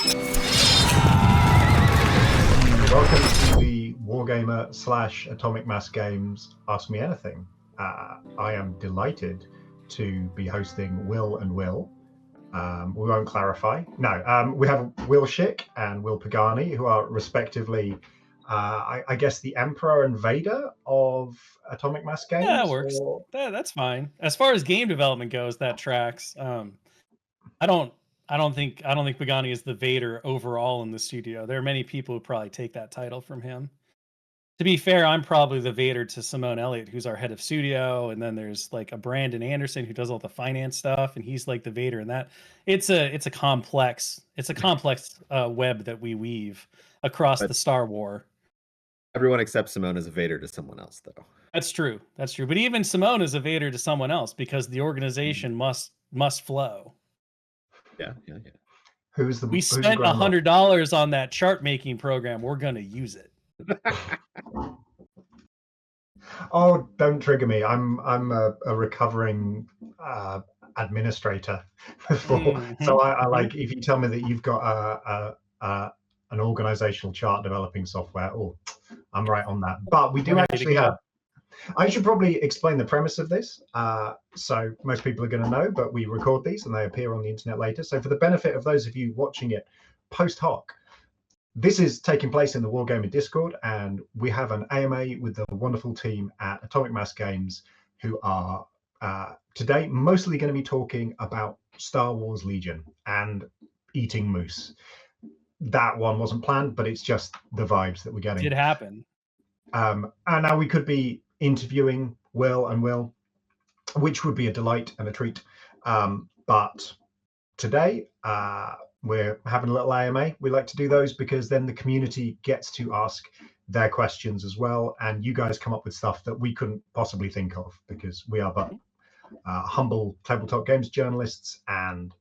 Welcome to the Wargamer / Atomic Mass Games Ask Me Anything. I am delighted to be hosting Will and Will. We won't clarify. No, we have Will Schick and Will Pagani, who are respectively, I guess, the Emperor and Vader of Atomic Mass Games. Yeah, that works. That's fine. As far as game development goes, that tracks. I don't think Pagani is the Vader overall in the studio. There are many people who probably take that title from him. To be fair, I'm probably the Vader to Simone Elliott, who's our head of studio, and then there's like a Brandon Anderson who does all the finance stuff, and he's like the Vader in that. It's a complex web that we weave across the Star War. Everyone except Simone is a Vader to someone else, though. That's true. But even Simone is a Vader to someone else because the organization must flow. Yeah. We spent $100 on that chart making program. We're gonna use it. Oh, don't trigger me. I'm a recovering administrator. So I like if you tell me that you've got an organizational chart developing software. Oh, I'm right on that. But we do actually have. I should probably explain the premise of this. So most people are going to know, but we record these and they appear on the internet later. So for the benefit of those of you watching it post hoc, this is taking place in the Wargamer Discord, and we have an AMA with the wonderful team at Atomic Mass Games who are today mostly going to be talking about Star Wars Legion and eating moose. That one wasn't planned, but it's just the vibes that we're getting. It did happen. And now we could be interviewing Will and Will, which would be a delight and a treat. But today, we're having a little AMA. We like to do those because then the community gets to ask their questions as well. And you guys come up with stuff that we couldn't possibly think of because we are but humble tabletop games journalists, and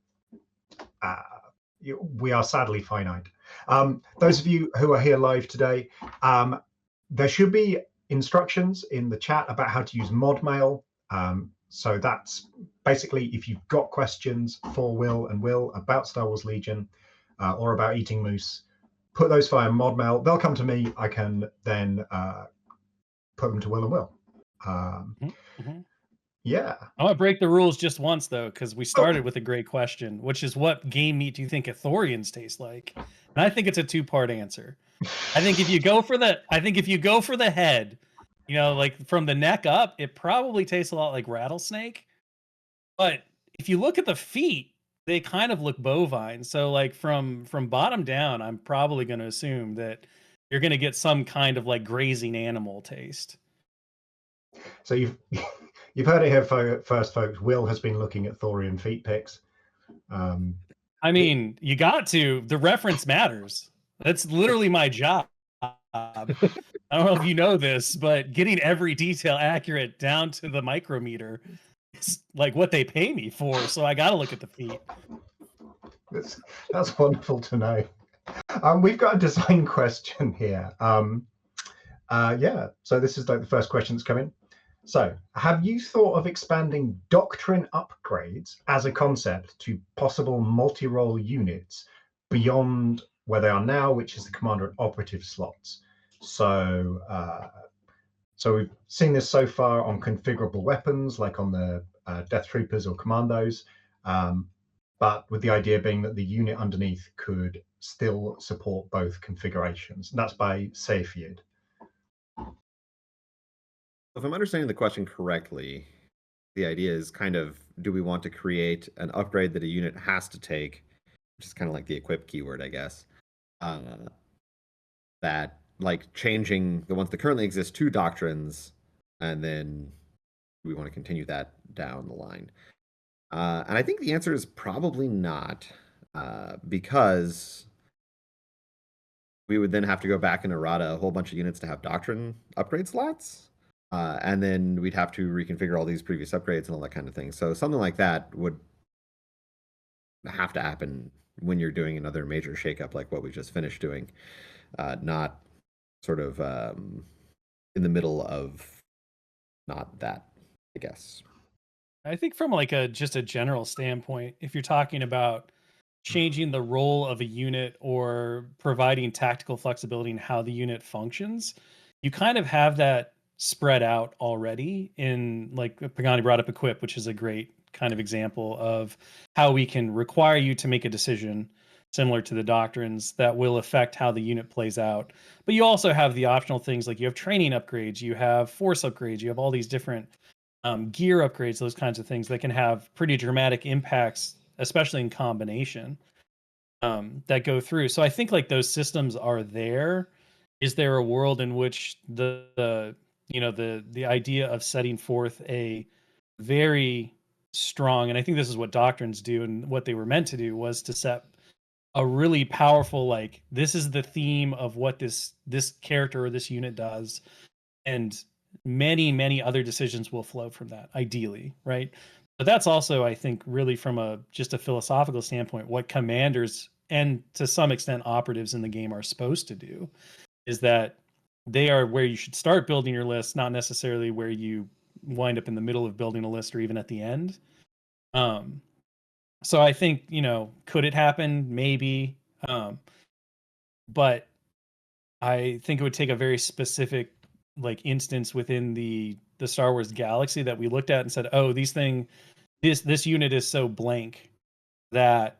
we are sadly finite. Those of you who are here live today, there should be instructions in the chat about how to use mod mail. So that's basically if you've got questions for Will and Will about Star Wars Legion or about eating moose, put those via mod mail. They'll come to me. I can then put them to Will and Will. Yeah. I want to break the rules just once though, because we started with a great question, which is what game meat do you think Ithorians taste like? And I think it's a two-part answer. I think if you go for the head, you know, like from the neck up, it probably tastes a lot like rattlesnake. But if you look at the feet, they kind of look bovine. So like from bottom down, I'm probably going to assume that you're going to get some kind of like grazing animal taste. So you've heard it here first, folks. Will has been looking at Thorian feet pics. I mean, you got to. The reference matters. That's literally my job. I don't know if you know this, but getting every detail accurate down to the micrometer is like what they pay me for. So I got to look at the feet. That's wonderful to know. We've got a design question here. Yeah, so this is like the first question that's come in. So, have you thought of expanding doctrine upgrades as a concept to possible multi-role units beyond where they are now, which is the commander and operative slots? So, so we've seen this so far on configurable weapons, like on the Death Troopers or Commandos, but with the idea being that the unit underneath could still support both configurations. And that's by Seyfied. If I'm understanding the question correctly, the idea is kind of, do we want to create an upgrade that a unit has to take, which is kind of like the equip keyword, I guess, that like changing the ones that currently exist to doctrines, and then we want to continue that down the line. And I think the answer is probably not, because we would then have to go back and errata a whole bunch of units to have doctrine upgrade slots. And then we'd have to reconfigure all these previous upgrades and all that kind of thing. So something like that would have to happen when you're doing another major shakeup like what we just finished doing, not sort of in the middle of not that, I guess. I think from like just a general standpoint, if you're talking about changing the role of a unit or providing tactical flexibility in how the unit functions, you kind of have that spread out already in, like Pagani brought up equip, which is a great kind of example of how we can require you to make a decision similar to the doctrines that will affect how the unit plays out. But you also have the optional things like you have training upgrades, you have force upgrades, you have all these different gear upgrades, those kinds of things that can have pretty dramatic impacts, especially in combination, that go through. So I think like those systems are there. Is there a world in which the idea of setting forth a very strong, and I think this is what doctrines do, and what they were meant to do was to set a really powerful, like, this is the theme of what this character or this unit does, and many other decisions will flow from that, ideally, right? But that's also, I think, really from a just a philosophical standpoint, what commanders and to some extent operatives in the game are supposed to do, is that they are where you should start building your list, not necessarily where you wind up in the middle of building a list or even at the end. So I think, could it happen? Maybe. But I think it would take a very specific like instance within the Star Wars galaxy that we looked at and said, oh, this unit is so blank that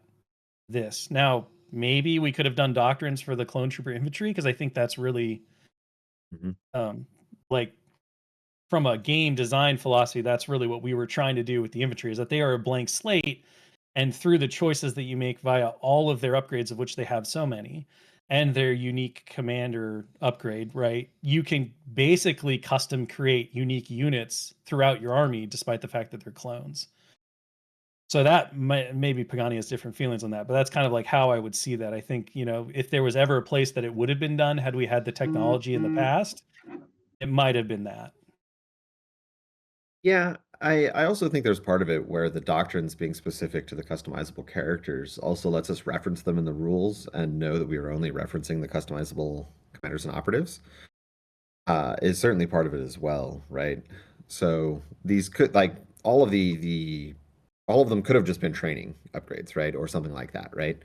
this. Now, maybe we could have done doctrines for the clone trooper infantry, because I think that's really like from a game design philosophy, that's really what we were trying to do with the infantry, is that they are a blank slate, and through the choices that you make via all of their upgrades, of which they have so many, and their unique commander upgrade, right? You can basically custom create unique units throughout your army, despite the fact that they're clones. So that maybe Pagani has different feelings on that, but that's kind of like how I would see that. I think, if there was ever a place that it would have been done, had we had the technology in the past, it might have been that. Yeah, I also think there's part of it where the doctrines being specific to the customizable characters also lets us reference them in the rules and know that we are only referencing the customizable commanders and operatives. Is certainly part of it as well, right? So these could, like, all of them could have just been training upgrades, right? Or something like that, right?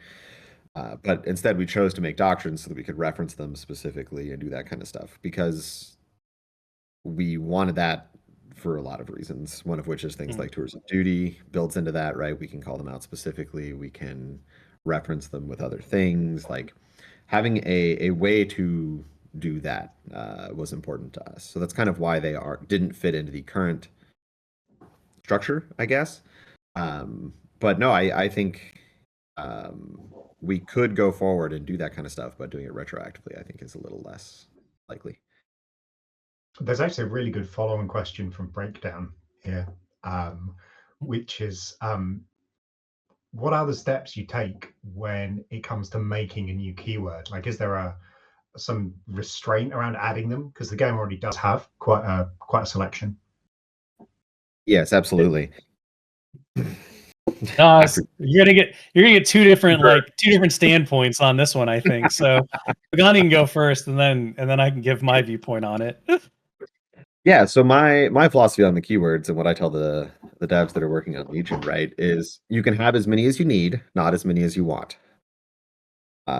But instead we chose to make doctrines so that we could reference them specifically and do that kind of stuff, because we wanted that for a lot of reasons, one of which is things like tours of duty builds into that, right? We can call them out specifically. We can reference them with other things. Like having a way to do that was important to us. So that's kind of why they didn't fit into the current structure, I guess. But no, I think we could go forward and do that kind of stuff, but doing it retroactively, I think, is a little less likely. There's actually a really good following question from Breakdown here, which is, what are the steps you take when it comes to making a new keyword? Like, is there some restraint around adding them? Because the game already does have quite a selection. Yes, absolutely. You're gonna get two different standpoints on this one, I think. So Pagani can go first, and then I can give my viewpoint on it. Yeah, so my philosophy on the keywords and what I tell the devs that are working on Legion, right, is you can have as many as you need, not as many as you want.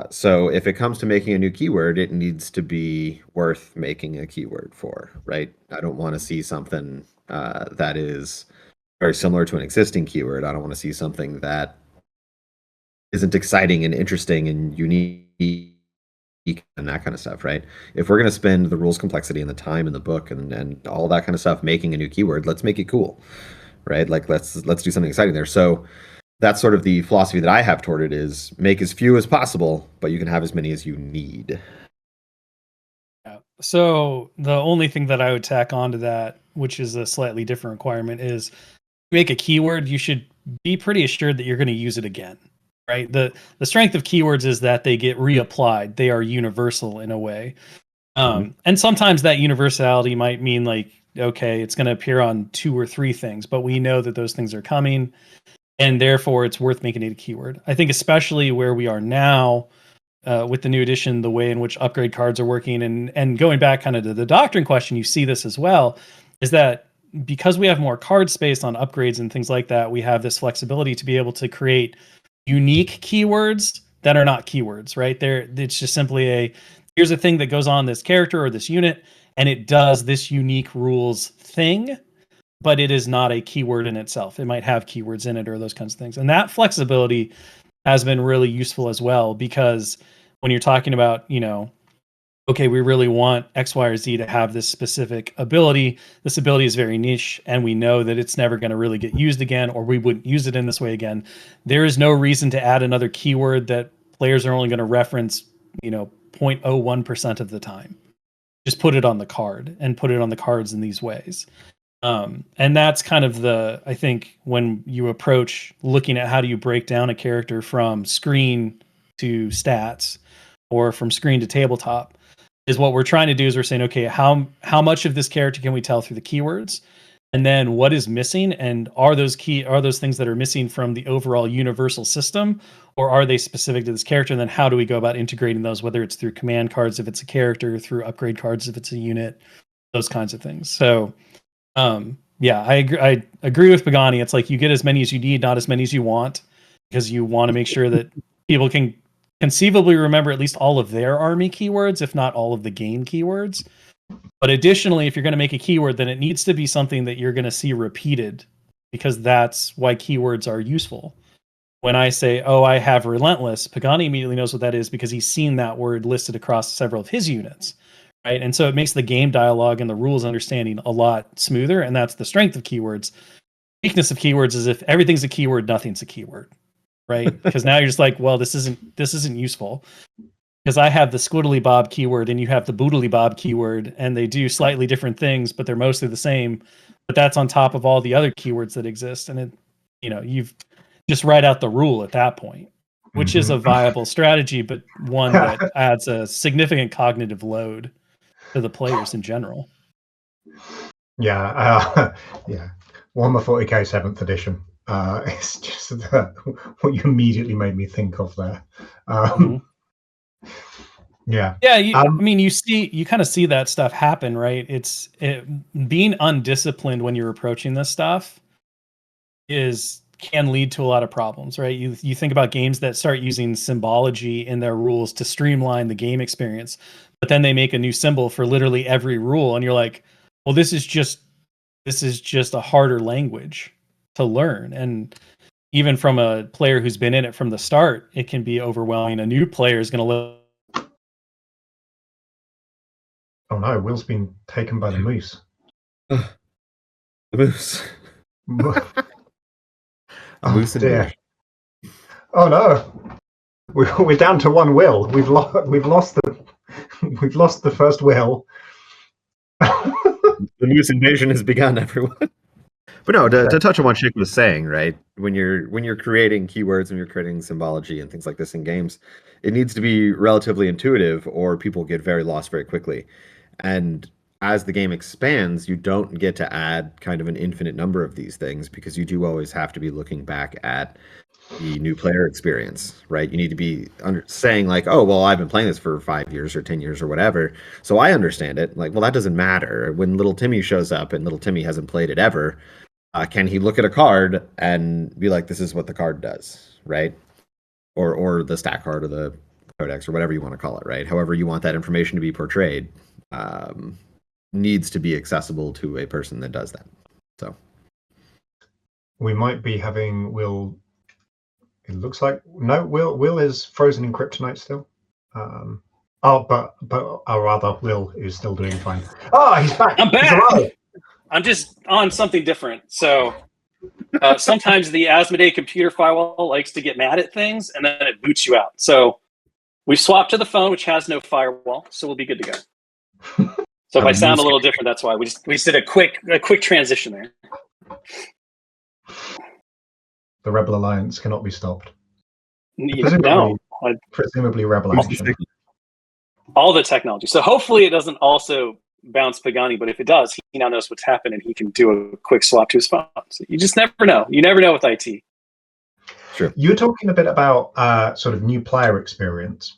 So if it comes to making a new keyword, it needs to be worth making a keyword for, right? I don't want to see something that is very similar to an existing keyword. I don't want to see something that isn't exciting and interesting and unique and that kind of stuff, right? If we're going to spend the rules complexity and the time in the book and all that kind of stuff making a new keyword, let's make it cool, right? Like let's do something exciting there. So that's sort of the philosophy that I have toward it, is make as few as possible, but you can have as many as you need. Yeah. So the only thing that I would tack onto that, which is a slightly different requirement, is make a keyword, you should be pretty assured that you're going to use it again. Right. The strength of keywords is that they get reapplied. They are universal in a way. And sometimes that universality might mean like, okay, it's going to appear on 2 or 3 things, but we know that those things are coming, and therefore it's worth making it a keyword. I think especially where we are now with the new edition, the way in which upgrade cards are working, and going back kind of to the doctrine question, you see this as well, is that because we have more card space on upgrades and things like that, we have this flexibility to be able to create unique keywords that are not keywords, right? It's just simply here's a thing that goes on this character or this unit, and it does this unique rules thing, but it is not a keyword in itself. It might have keywords in it or those kinds of things. And that flexibility has been really useful as well, because when you're talking about, okay, we really want X, Y, or Z to have this specific ability. This ability is very niche, and we know that it's never going to really get used again, or we wouldn't use it in this way again. There is no reason to add another keyword that players are only going to reference, 0.01% of the time. Just put it on the card, and put it on the cards in these ways. And that's kind of I think when you approach looking at how do you break down a character from screen to stats, or from screen to tabletop, is what we're trying to do is we're saying, okay, how much of this character can we tell through the keywords? And then what is missing? And are those things that are missing from the overall universal system, or are they specific to this character? And then how do we go about integrating those, whether it's through command cards, if it's a character, through upgrade cards, if it's a unit, those kinds of things. So, yeah, I agree with Pagani. It's like you get as many as you need, not as many as you want, because you want to make sure that people can conceivably remember at least all of their army keywords, if not all of the game keywords. But additionally, if you're going to make a keyword, then it needs to be something that you're going to see repeated, because that's why keywords are useful. When I say, oh, I have relentless, Pagani immediately knows what that is, because he's seen that word listed across several of his units, right? And so it makes the game dialogue and the rules understanding a lot smoother, and that's the strength of keywords. Weakness of keywords is if everything's a keyword, nothing's a keyword. Right? Because now you're just like, well, this isn't useful, because I have the squiddly bob keyword and you have the boodly bob keyword, and they do slightly different things, but they're mostly the same. But that's on top of all the other keywords that exist, and you've just write out the rule at that point, which is a viable strategy, but one that adds a significant cognitive load to the players in general. Yeah, yeah. Warhammer 40k 7th edition. It's just what you immediately made me think of there. Yeah. I mean, you kind of see that stuff happen, right? Being undisciplined when you're approaching this stuff can lead to a lot of problems, right? You think about games that start using symbology in their rules to streamline the game experience, but then they make a new symbol for literally every rule, and you're like, well, this is just a harder language to learn. And even from a player who's been in it from the start, it can be overwhelming. A new player is going to look. Oh no, Will's been taken by the moose. The moose. Oh dear. Oh no, we're down to one Will. We've lost the first Will. The moose invasion has begun, everyone. But no, to touch on what Chick was saying, right? When you're creating keywords, when you're creating symbology and things like this in games, it needs to be relatively intuitive, or people get very lost very quickly. And as the game expands, you don't get to add kind of an infinite number of these things, because you do always have to be looking back at the new player experience, right? You need to be saying like, oh, well, I've been playing this for 5 years or 10 years or whatever, so I understand it. Like, well, that doesn't matter. When little Timmy shows up and little Timmy hasn't played it ever, can he look at a card and be like, this is what the card does, right? Or the stat card or the codex or whatever you want to call it, right? However you want that information to be portrayed, needs to be accessible to a person that does that. So we might be having Will. It looks like no. Will is frozen in kryptonite still. But rather, Will is still doing fine. Oh, he's back. I'm back. I'm just on something different. So sometimes the Asmodee computer firewall likes to get mad at things, and then it boots you out. So we swapped to the phone, which has no firewall, so we'll be good to go. So if I sound a little different, that's why we just did a quick transition there. The Rebel Alliance cannot be stopped. Presumably Rebel action. All the technology. So hopefully it doesn't also bounce Pagani, but if it does, he now knows what's happened and he can do a quick swap to his phone. So you just never know. You never know with IT. Sure. You were talking a bit about sort of new player experience.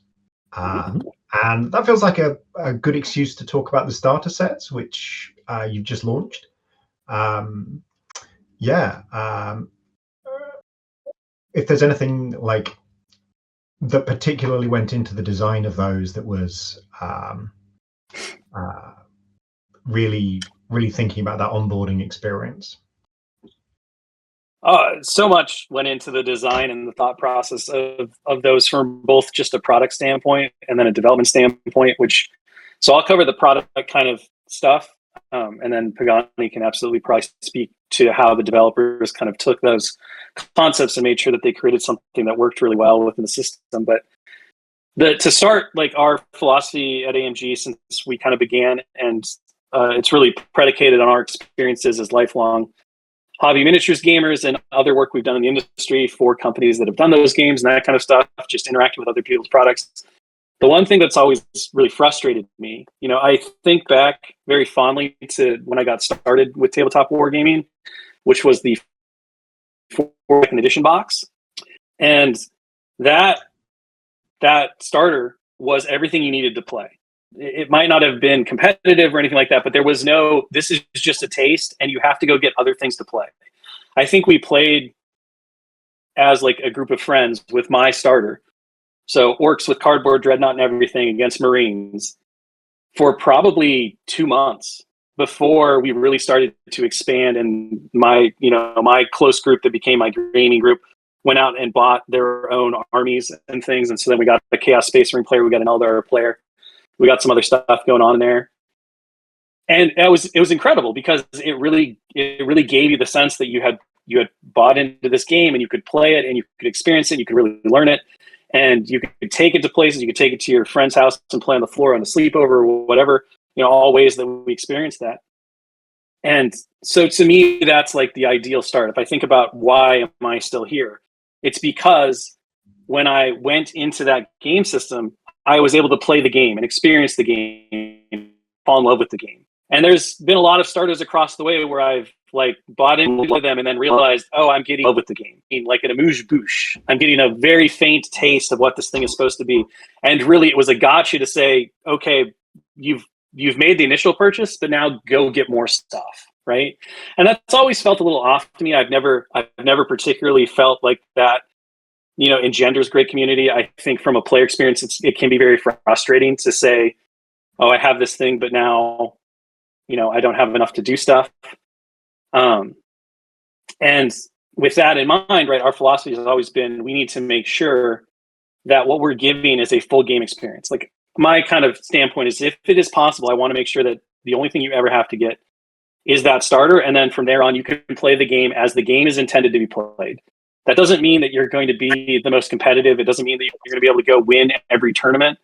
And that feels like a good excuse to talk about the starter sets, which you've just launched. if there's anything like that particularly went into the design of those that was really thinking about that onboarding experience. So much went into the design and the thought process of those from both just a product standpoint and then a development standpoint, so I'll cover the product kind of stuff. And then Pagani can absolutely probably speak to how the developers kind of took those concepts and made sure that they created something that worked really well within the system. But to start, like, our philosophy at AMG since we kind of began, and it's really predicated on our experiences as lifelong hobby miniatures gamers and other work we've done in the industry for companies that have done those games and that kind of stuff, just interacting with other people's products. The one thing that's always really frustrated me, I think back very fondly to when I got started with tabletop wargaming, which was the 4th edition box. And that starter was everything you needed to play. It might not have been competitive or anything like that, but there was no, this is just a taste and you have to go get other things to play. I think we played as like a group of friends with my starter. So orcs with cardboard, dreadnought and everything against Marines for probably 2 months before we really started to expand. And my close group that became my gaming group went out and bought their own armies and things. And so then we got a Chaos Space Marine player, we got an Eldar player. We got some other stuff going on in there. And it was incredible because it really gave you the sense that you had bought into this game and you could play it and you could experience it, you could really learn it, and you could take it to places, you could take it to your friend's house and play on the floor on a sleepover or whatever, all ways that we experienced that. And so to me, that's like the ideal start. If I think about why am I still here, it's because when I went into that game system, I was able to play the game and experience the game, fall in love with the game. And there's been a lot of starters across the way where I've like bought into them and then realized, I'm getting in love with the game. Like an amuse-bouche. I'm getting a very faint taste of what this thing is supposed to be. And really it was a gotcha to say, okay, you've made the initial purchase, but now go get more stuff, right? And that's always felt a little off to me. I've never particularly felt like that engenders great community. I think from a player experience, it can be very frustrating to say, I have this thing, but now, I don't have enough to do stuff. And with that in mind, right, our philosophy has always been, we need to make sure that what we're giving is a full game experience. Like my kind of standpoint is, if it is possible, I want to make sure that the only thing you ever have to get is that starter. And then from there on, you can play the game as the game is intended to be played. That doesn't mean that you're going to be the most competitive. It doesn't mean that you're going to be able to go win every tournament,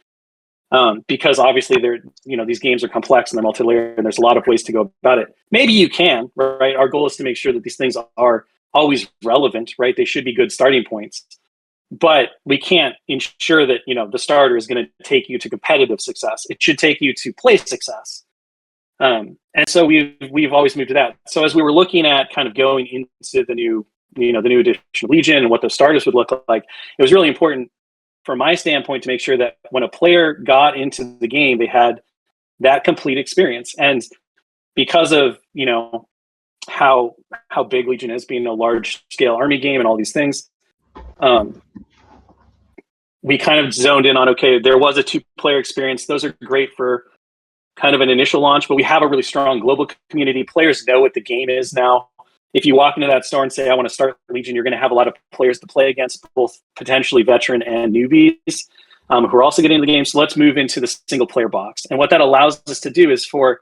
because obviously these games are complex and they're multi-layered and there's a lot of ways to go about it. Maybe you can, right? Our goal is to make sure that these things are always relevant, right? They should be good starting points, but we can't ensure that, the starter is going to take you to competitive success. It should take you to play success. And so we've always moved to that. So as we were looking at kind of going into the new edition of Legion and what those starters would look like, it was really important from my standpoint to make sure that when a player got into the game, they had that complete experience. And because of, how big Legion is, being a large scale army game and all these things, we kind of zoned in on, okay, there was a 2-player experience. Those are great for kind of an initial launch, but we have a really strong global community. Players know what the game is now. If you walk into that store and say, I want to start Legion, you're going to have a lot of players to play against, both potentially veteran and newbies who are also getting into the game. So let's move into the single player box. And what that allows us to do is for,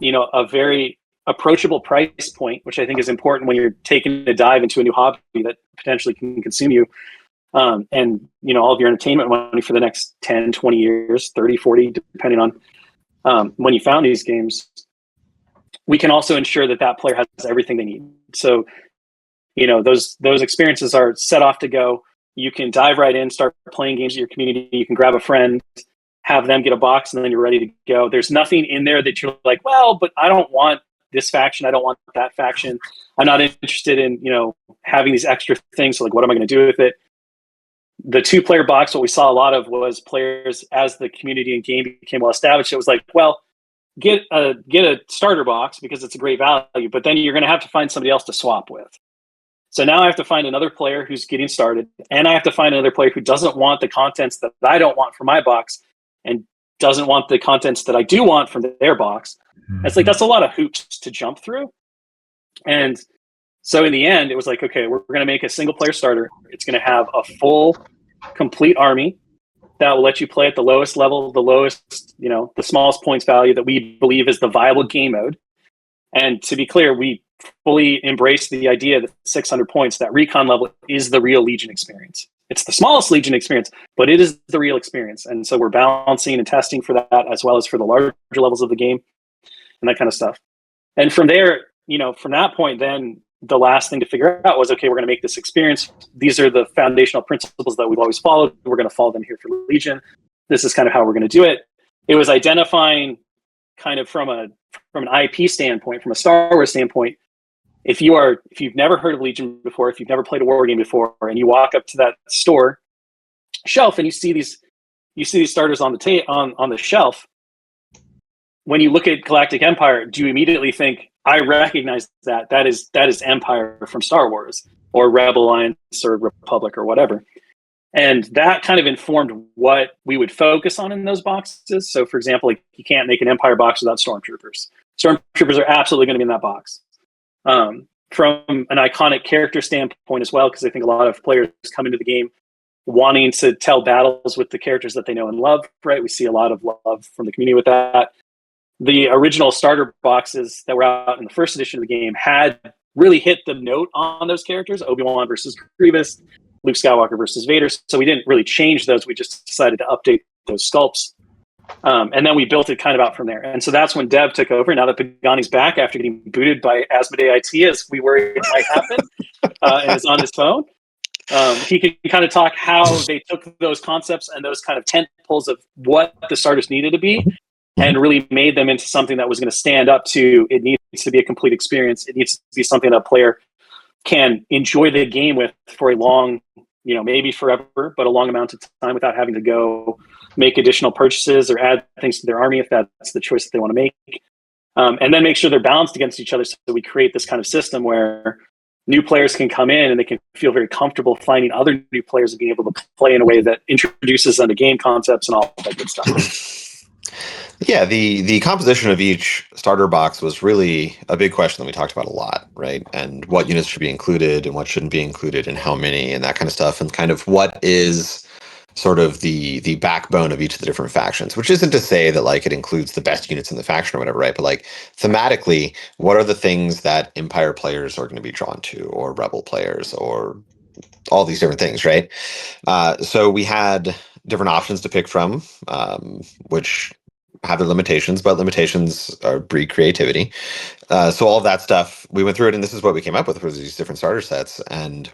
a very approachable price point, which I think is important when you're taking a dive into a new hobby that potentially can consume you. And, all of your entertainment money for the next 10, 20 years, 30, 40, depending on when you found these games. We can also ensure that player has everything they need. So, those experiences are set off to go. You can dive right in, start playing games with your community. You can grab a friend, have them get a box, and then you're ready to go. There's nothing in there that you're like, well, but I don't want this faction. I don't want that faction. I'm not interested in, having these extra things. So like, what am I going to do with it? The 2-player box, what we saw a lot of was players, as the community and game became well established, it was like, well, get a starter box because it's a great value, but then you're going to have to find somebody else to swap with. So now I have to find another player who's getting started, and I have to find another player who doesn't want the contents that I don't want from my box, and doesn't want the contents that I do want from their box. It's like, that's a lot of hoops to jump through. And so in the end, it was like, okay, we're going to make a single player starter. It's going to have a full, complete army that will let you play at the lowest level, the lowest, the smallest points value that we believe is the viable game mode. And to be clear, we fully embrace the idea that 600 points, that recon level, is the real Legion experience. It's the smallest Legion experience, but it is the real experience. And so we're balancing and testing for that, as well as for the larger levels of the game and that kind of stuff. And from there, from that point, then the last thing to figure out was, okay, we're going to make this experience. These are the foundational principles that we've always followed. We're going to follow them here for Legion. This is kind of how we're going to do it. It was identifying kind of from an IP standpoint, from a Star Wars standpoint, if you've never heard of Legion before, if you've never played a war game before, and you walk up to that store shelf and you see these starters on the on the shelf, when you look at Galactic Empire, do you immediately think, I recognize that is Empire from Star Wars, or Rebel Alliance, or Republic, or whatever? And that kind of informed what we would focus on in those boxes. So, for example, like, you can't make an Empire box without Stormtroopers. Stormtroopers are absolutely going to be in that box. From an iconic character standpoint as well, because I think a lot of players come into the game wanting to tell battles with the characters that they know and love, right? We see a lot of love from the community with that. The original starter boxes that were out in the first edition of the game had really hit the note on those characters: Obi-Wan versus Grievous, Luke Skywalker versus Vader. So we didn't really change those. We just decided to update those sculpts. And then we built it kind of out from there. And so that's when Dev took over. Now that Pagani's back after getting booted by Asmodee IT, as we worried it might happen, and is on his phone, he can kind of talk how they took those concepts and those kind of tent poles of what the starters needed to be, and really made them into something that was going to stand up to, it needs to be a complete experience. It needs to be something that a player can enjoy the game with for a long, maybe forever, but a long amount of time, without having to go make additional purchases or add things to their army if that's the choice that they want to make. And then make sure they're balanced against each other, so we create this kind of system where new players can come in and they can feel very comfortable finding other new players and being able to play in a way that introduces them to game concepts and all that good stuff. Yeah, the composition of each starter box was really a big question that we talked about a lot, right? And what units should be included and what shouldn't be included and how many and that kind of stuff, and kind of what is sort of the backbone of each of the different factions, which isn't to say that like it includes the best units in the faction or whatever, right? But like thematically, what are the things that Empire players are going to be drawn to, or Rebel players, or all these different things, right? So we had different options to pick from, which have their limitations, but limitations breed creativity. So all of that stuff, we went through it, and this is what we came up with for these different starter sets. And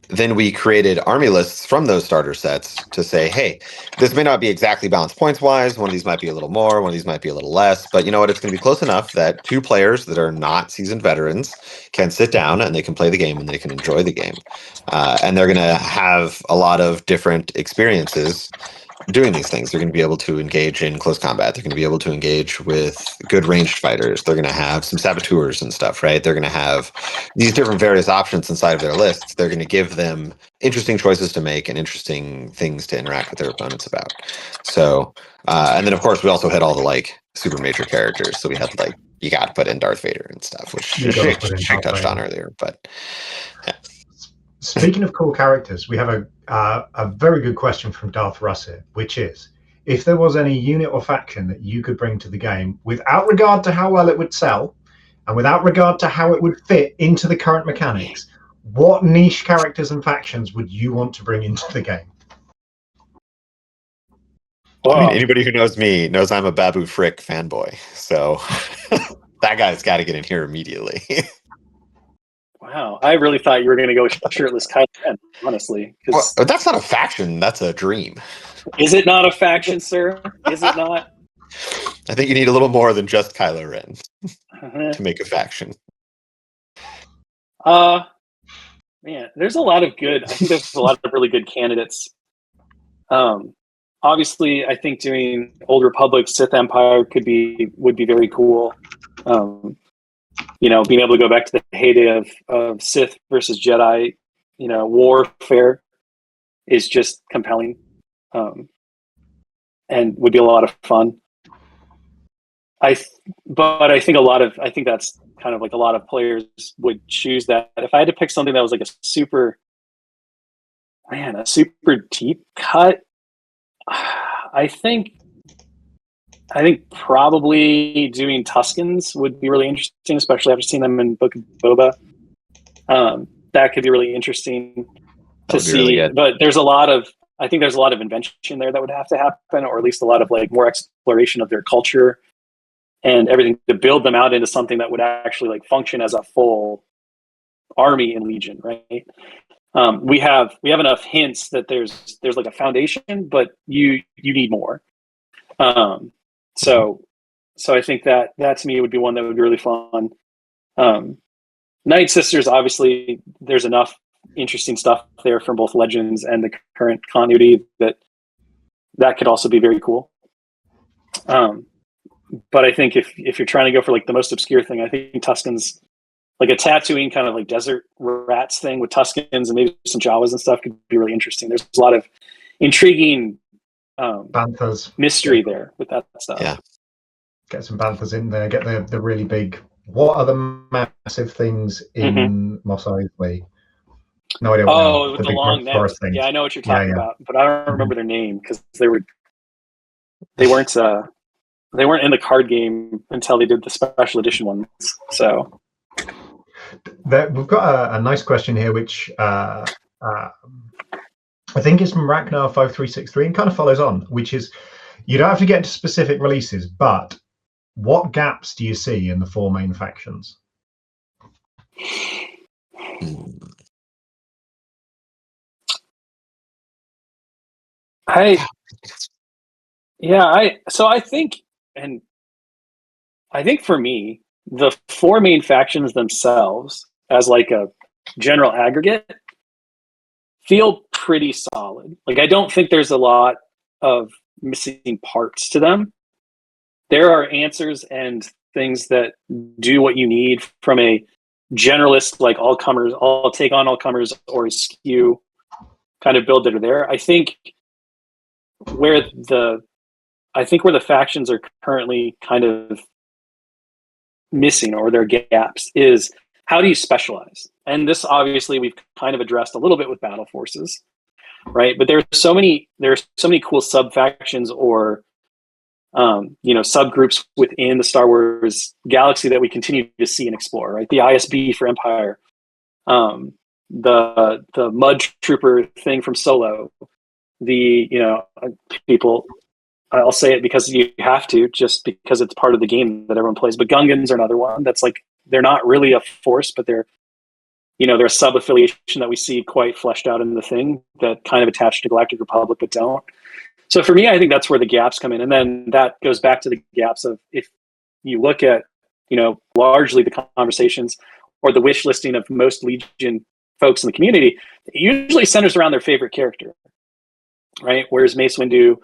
then we created army lists from those starter sets to say, hey, this may not be exactly balanced points wise. One of these might be a little more, one of these might be a little less, but you know what? It's going to be close enough that two players that are not seasoned veterans can sit down and they can play the game and they can enjoy the game. And they're going to have a lot of different experiences doing these things. They're going to be able to engage in close combat. They're going to be able to engage with good ranged fighters. They're going to have some saboteurs and stuff, right? They're going to have these different various options inside of their lists. They're going to give them interesting choices to make and interesting things to interact with their opponents about. So, and then of course we also had all the like super major characters. So we had like, you got to put in Darth Vader and stuff, which Shig touched on earlier, but yeah. Speaking of cool characters, we have a very good question from Darth Russet, which is, if there was any unit or faction that you could bring to the game without regard to how well it would sell and without regard to how it would fit into the current mechanics, what niche characters and factions would you want to bring into the game? I mean, anybody who knows me knows I'm a Babu Frick fanboy, so that guy's got to get in here immediately. Wow, I really thought you were going to go shirtless Kylo Ren, honestly. Well, that's not a faction, that's a dream. Is it not a faction, sir? Is it not? I think you need a little more than just Kylo Ren to make a faction. Man, there's a lot of I think there's a lot of really good candidates. Obviously, I think doing Old Republic, Sith Empire would be very cool. being able to go back to the heyday of Sith versus Jedi, warfare is just compelling, and would be a lot of fun. But I think that's kind of like a lot of players would choose that. If I had to pick something that was like a super deep cut, I think probably doing Tuscans would be really interesting, especially after seeing them in Book of Boba. That could be really interesting to see. Really, but there's a lot of invention there that would have to happen, or at least a lot of like more exploration of their culture and everything to build them out into something that would actually like function as a full army in Legion, right? We have enough hints that there's like a foundation, but you need more. So I think that to me would be one that would be really fun. Night Sisters, obviously, there's enough interesting stuff there from both Legends and the current continuity that could also be very cool. But I think if you're trying to go for like the most obscure thing, I think Tuscans, like a Tatooine kind of like desert rats thing with Tuscans and maybe some Jawas and stuff, could be really interesting. There's a lot of intriguing Banthas mystery there with that stuff. Yeah, get some Banthas in there. Get the really big. What are the massive things in Mos Eisley? No idea. With the long necks. Yeah, I know what you're talking about, but I don't remember their name because they weren't in the card game until they did the special edition ones. So we've got a nice question here, which I think is from Ragnar 5363 and kind of follows on, which is, you don't have to get into specific releases, but what gaps do you see in the 4 main factions? I think for me, the 4 main factions themselves, as like a general aggregate, feel pretty solid. Like, I don't think there's a lot of missing parts to them. There are answers and things that do what you need from a generalist, like all comers, all take on all comers or skew kind of build that are there. I think where the factions are currently kind of missing, or their gaps, is how do you specialize? And this obviously we've kind of addressed a little bit with battle forces, right? But there are so many cool sub factions or subgroups within the Star Wars galaxy that we continue to see and explore, right? The ISB for Empire, the Mud Trooper thing from Solo, people, I'll say it because you have to, just because it's part of the game that everyone plays, but Gungans are another one that's like, they're not really a force, but they're a sub-affiliation that we see quite fleshed out in the thing that kind of attached to Galactic Republic but don't. So for me, I think that's where the gaps come in. And then that goes back to the gaps of, if you look at, largely the conversations or the wish listing of most Legion folks in the community, it usually centers around their favorite character, right? Where's Mace Windu?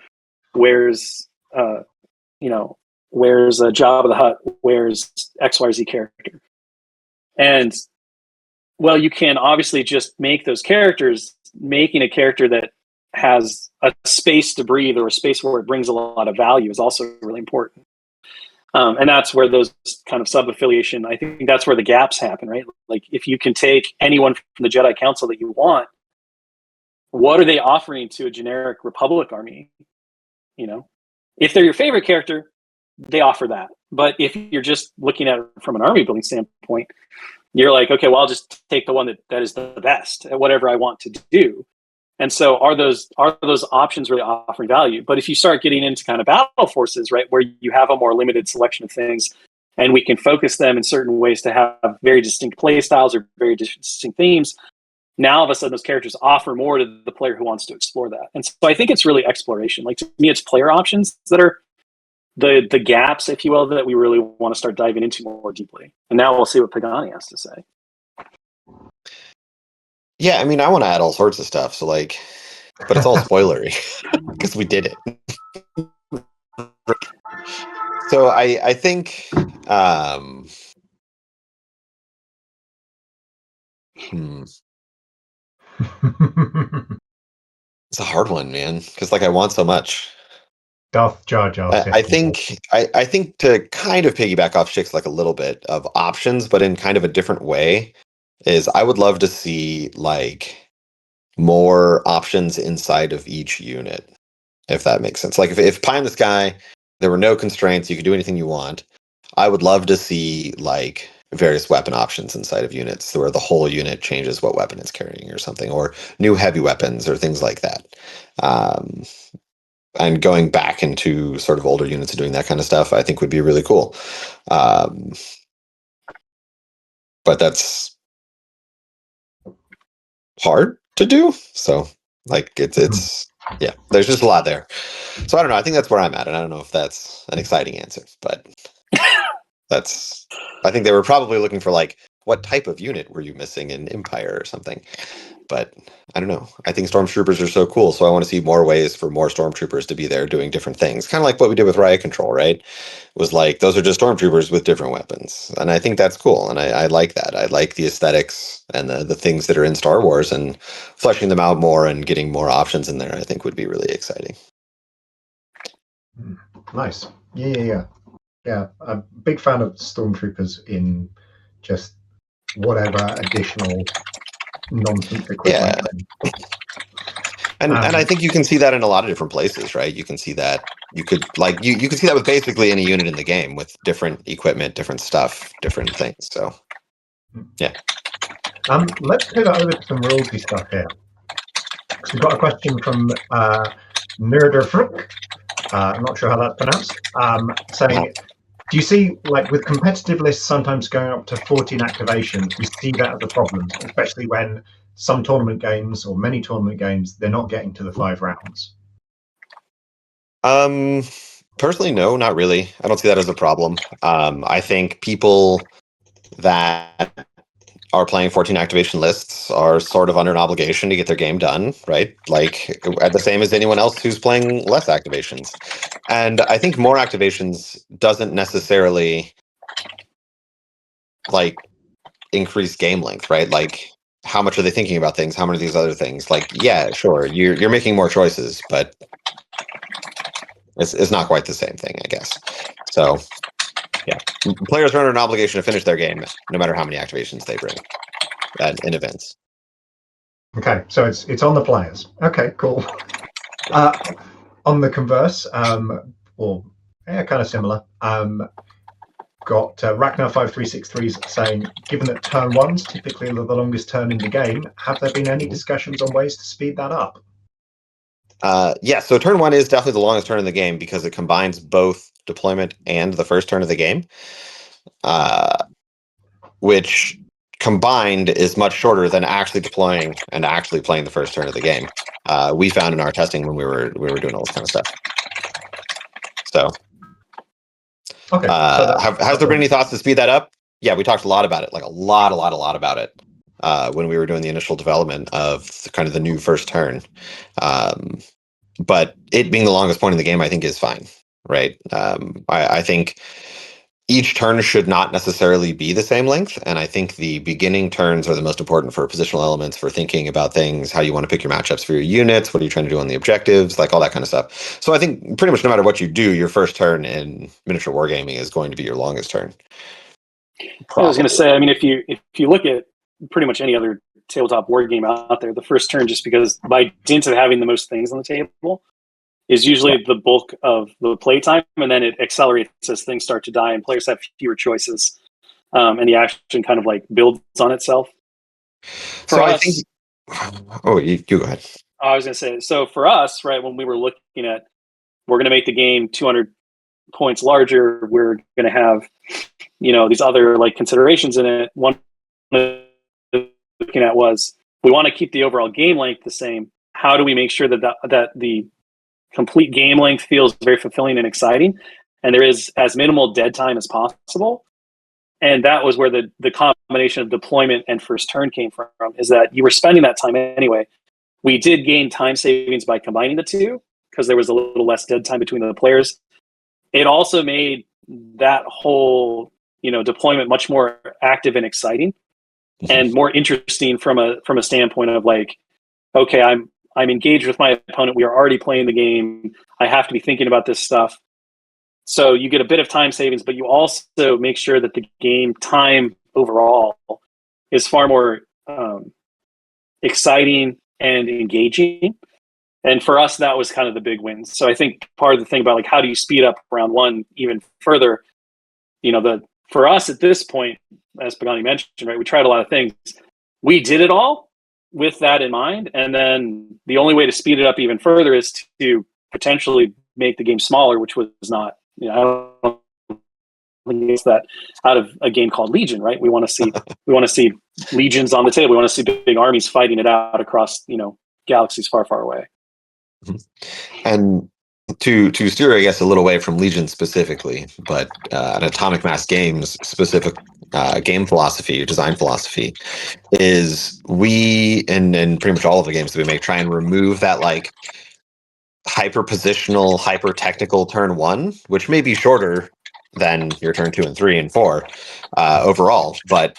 Where's Jabba the Hutt? Where's XYZ character? And, well, you can obviously just make those characters. Making a character that has a space to breathe, or a space where it brings a lot of value, is also really important. And that's where those kind of sub-affiliation, I think that's where the gaps happen, right? Like, if you can take anyone from the Jedi Council that you want, what are they offering to a generic Republic army? If they're your favorite character, they offer that. But if you're just looking at it from an army building standpoint, you're like, okay, well, I'll just take the one that is the best at whatever I want to do. And so are those options really offering value? But if you start getting into kind of battle forces, right, where you have a more limited selection of things, and we can focus them in certain ways to have very distinct play styles or very distinct themes, now all of a sudden those characters offer more to the player who wants to explore that. And so I think it's really exploration. Like, to me, it's player options that are the gaps, if you will, that we really want to start diving into more deeply. And now we'll see what Pagani has to say. Yeah, I mean, I want to add all sorts of stuff. So, like, but it's all spoilery because we did it. So I think It's a hard one, man, because like I want so much. Darth Jar Jar. I think to kind of piggyback off Chick's like a little bit of options, but in kind of a different way, is I would love to see like more options inside of each unit, if that makes sense. Like if Pie in the Sky, there were no constraints, you could do anything you want. I would love to see like various weapon options inside of units where the whole unit changes what weapon it's carrying or something, or new heavy weapons or things like that. And going back into sort of older units and doing that kind of stuff, I think would be really cool. But that's hard to do. So like it's yeah, there's just a lot there. So I don't know. I think that's where I'm at, and I don't know if that's an exciting answer, but I think they were probably looking for like, what type of unit were you missing in Empire or something? But I don't know. I think stormtroopers are so cool, so I want to see more ways for more stormtroopers to be there doing different things. Kind of like what we did with Riot Control, right? It was like, those are just stormtroopers with different weapons. And I think that's cool, and I like that. I like the aesthetics and the things that are in Star Wars, and fleshing them out more and getting more options in there, I think would be really exciting. Nice. Yeah. I'm a big fan of stormtroopers in just whatever additional nonsense equipment. Yeah. And I think you can see that in a lot of different places, right? You can see that you could see that with basically any unit in the game with different equipment, different stuff, different things. So yeah. Let's pivot over to some rulesy stuff here. So we've got a question from Nerderfruk. I'm not sure how that's pronounced. Saying, do you see, like with competitive lists sometimes going up to 14 activations, do you see that as a problem, especially when some tournament games or many tournament games, they're not getting to the 5 rounds? Personally, no, not really. I don't see that as a problem. I think people that are playing 14 activation lists are sort of under an obligation to get their game done, right? Like at the same as anyone else who's playing less activations. And I think more activations doesn't necessarily like increase game length, right? Like how much are they thinking about things? How many of these other things? Like, yeah, sure, you're making more choices, but it's not quite the same thing, I guess. So yeah, players are under an obligation to finish their game, no matter how many activations they bring in events. Okay, so it's on the players. Okay, cool. On the converse, or yeah, kind of similar. Got Ragnar5363 saying, given that turn 1's typically the longest turn in the game, have there been any discussions on ways to speed that up? Yeah, so turn 1 is definitely the longest turn in the game because it combines both deployment and the first turn of the game, which combined is much shorter than actually deploying and actually playing the first turn of the game. We found in our testing when we were doing all this kind of stuff. So, okay. Has there been any thoughts to speed that up? Yeah, we talked a lot about it, like a lot about it when we were doing the initial development of kind of the new first turn. But it being the longest point in the game, I think is fine, right? I think each turn should not necessarily be the same length, and I think the beginning turns are the most important for positional elements, for thinking about things, how you want to pick your matchups for your units, what are you trying to do on the objectives, like all that kind of stuff. So I think pretty much no matter what you do, your first turn in miniature wargaming is going to be your longest turn. Probably. I was going to say, I mean, if you look at pretty much any other tabletop war game out there, the first turn, just because by dint of having the most things on the table, is usually the bulk of the play time, and then it accelerates as things start to die and players have fewer choices, and the action kind of like builds on itself. For us, you go ahead. I was going to say, so for us, right, when we were looking at, we're going to make the game 200 points larger, we're going to have, these other like considerations in it. One looking at was, we want to keep the overall game length the same. How do we make sure that the complete game length feels very fulfilling and exciting, and there is as minimal dead time as possible? And that was where the combination of deployment and first turn came from, is that you were spending that time anyway. We did gain time savings by combining the two because there was a little less dead time between the players. It also made that whole deployment much more active and exciting. and more interesting from a standpoint of like, okay, I'm engaged with my opponent. We are already playing the game. I have to be thinking about this stuff. So you get a bit of time savings, but you also make sure that the game time overall is far more exciting and engaging. And for us, that was kind of the big win. So I think part of the thing about like, how do you speed up round one even further? For us at this point, as Pagani mentioned, right, we tried a lot of things. We did it all with that in mind. And then the only way to speed it up even further is to potentially make the game smaller, which was not, I don't think it's that out of a game called Legion, right? We want to see legions on the table. We want to see big armies fighting it out across, galaxies far, far away. And to steer, I guess, a little away from Legion specifically, but an Atomic Mass Games specific game philosophy, design philosophy, is we, and pretty much all of the games that we make, try and remove that like hyper positional, hyper technical turn one, which may be shorter than your turn 2 and 3 and 4 overall, but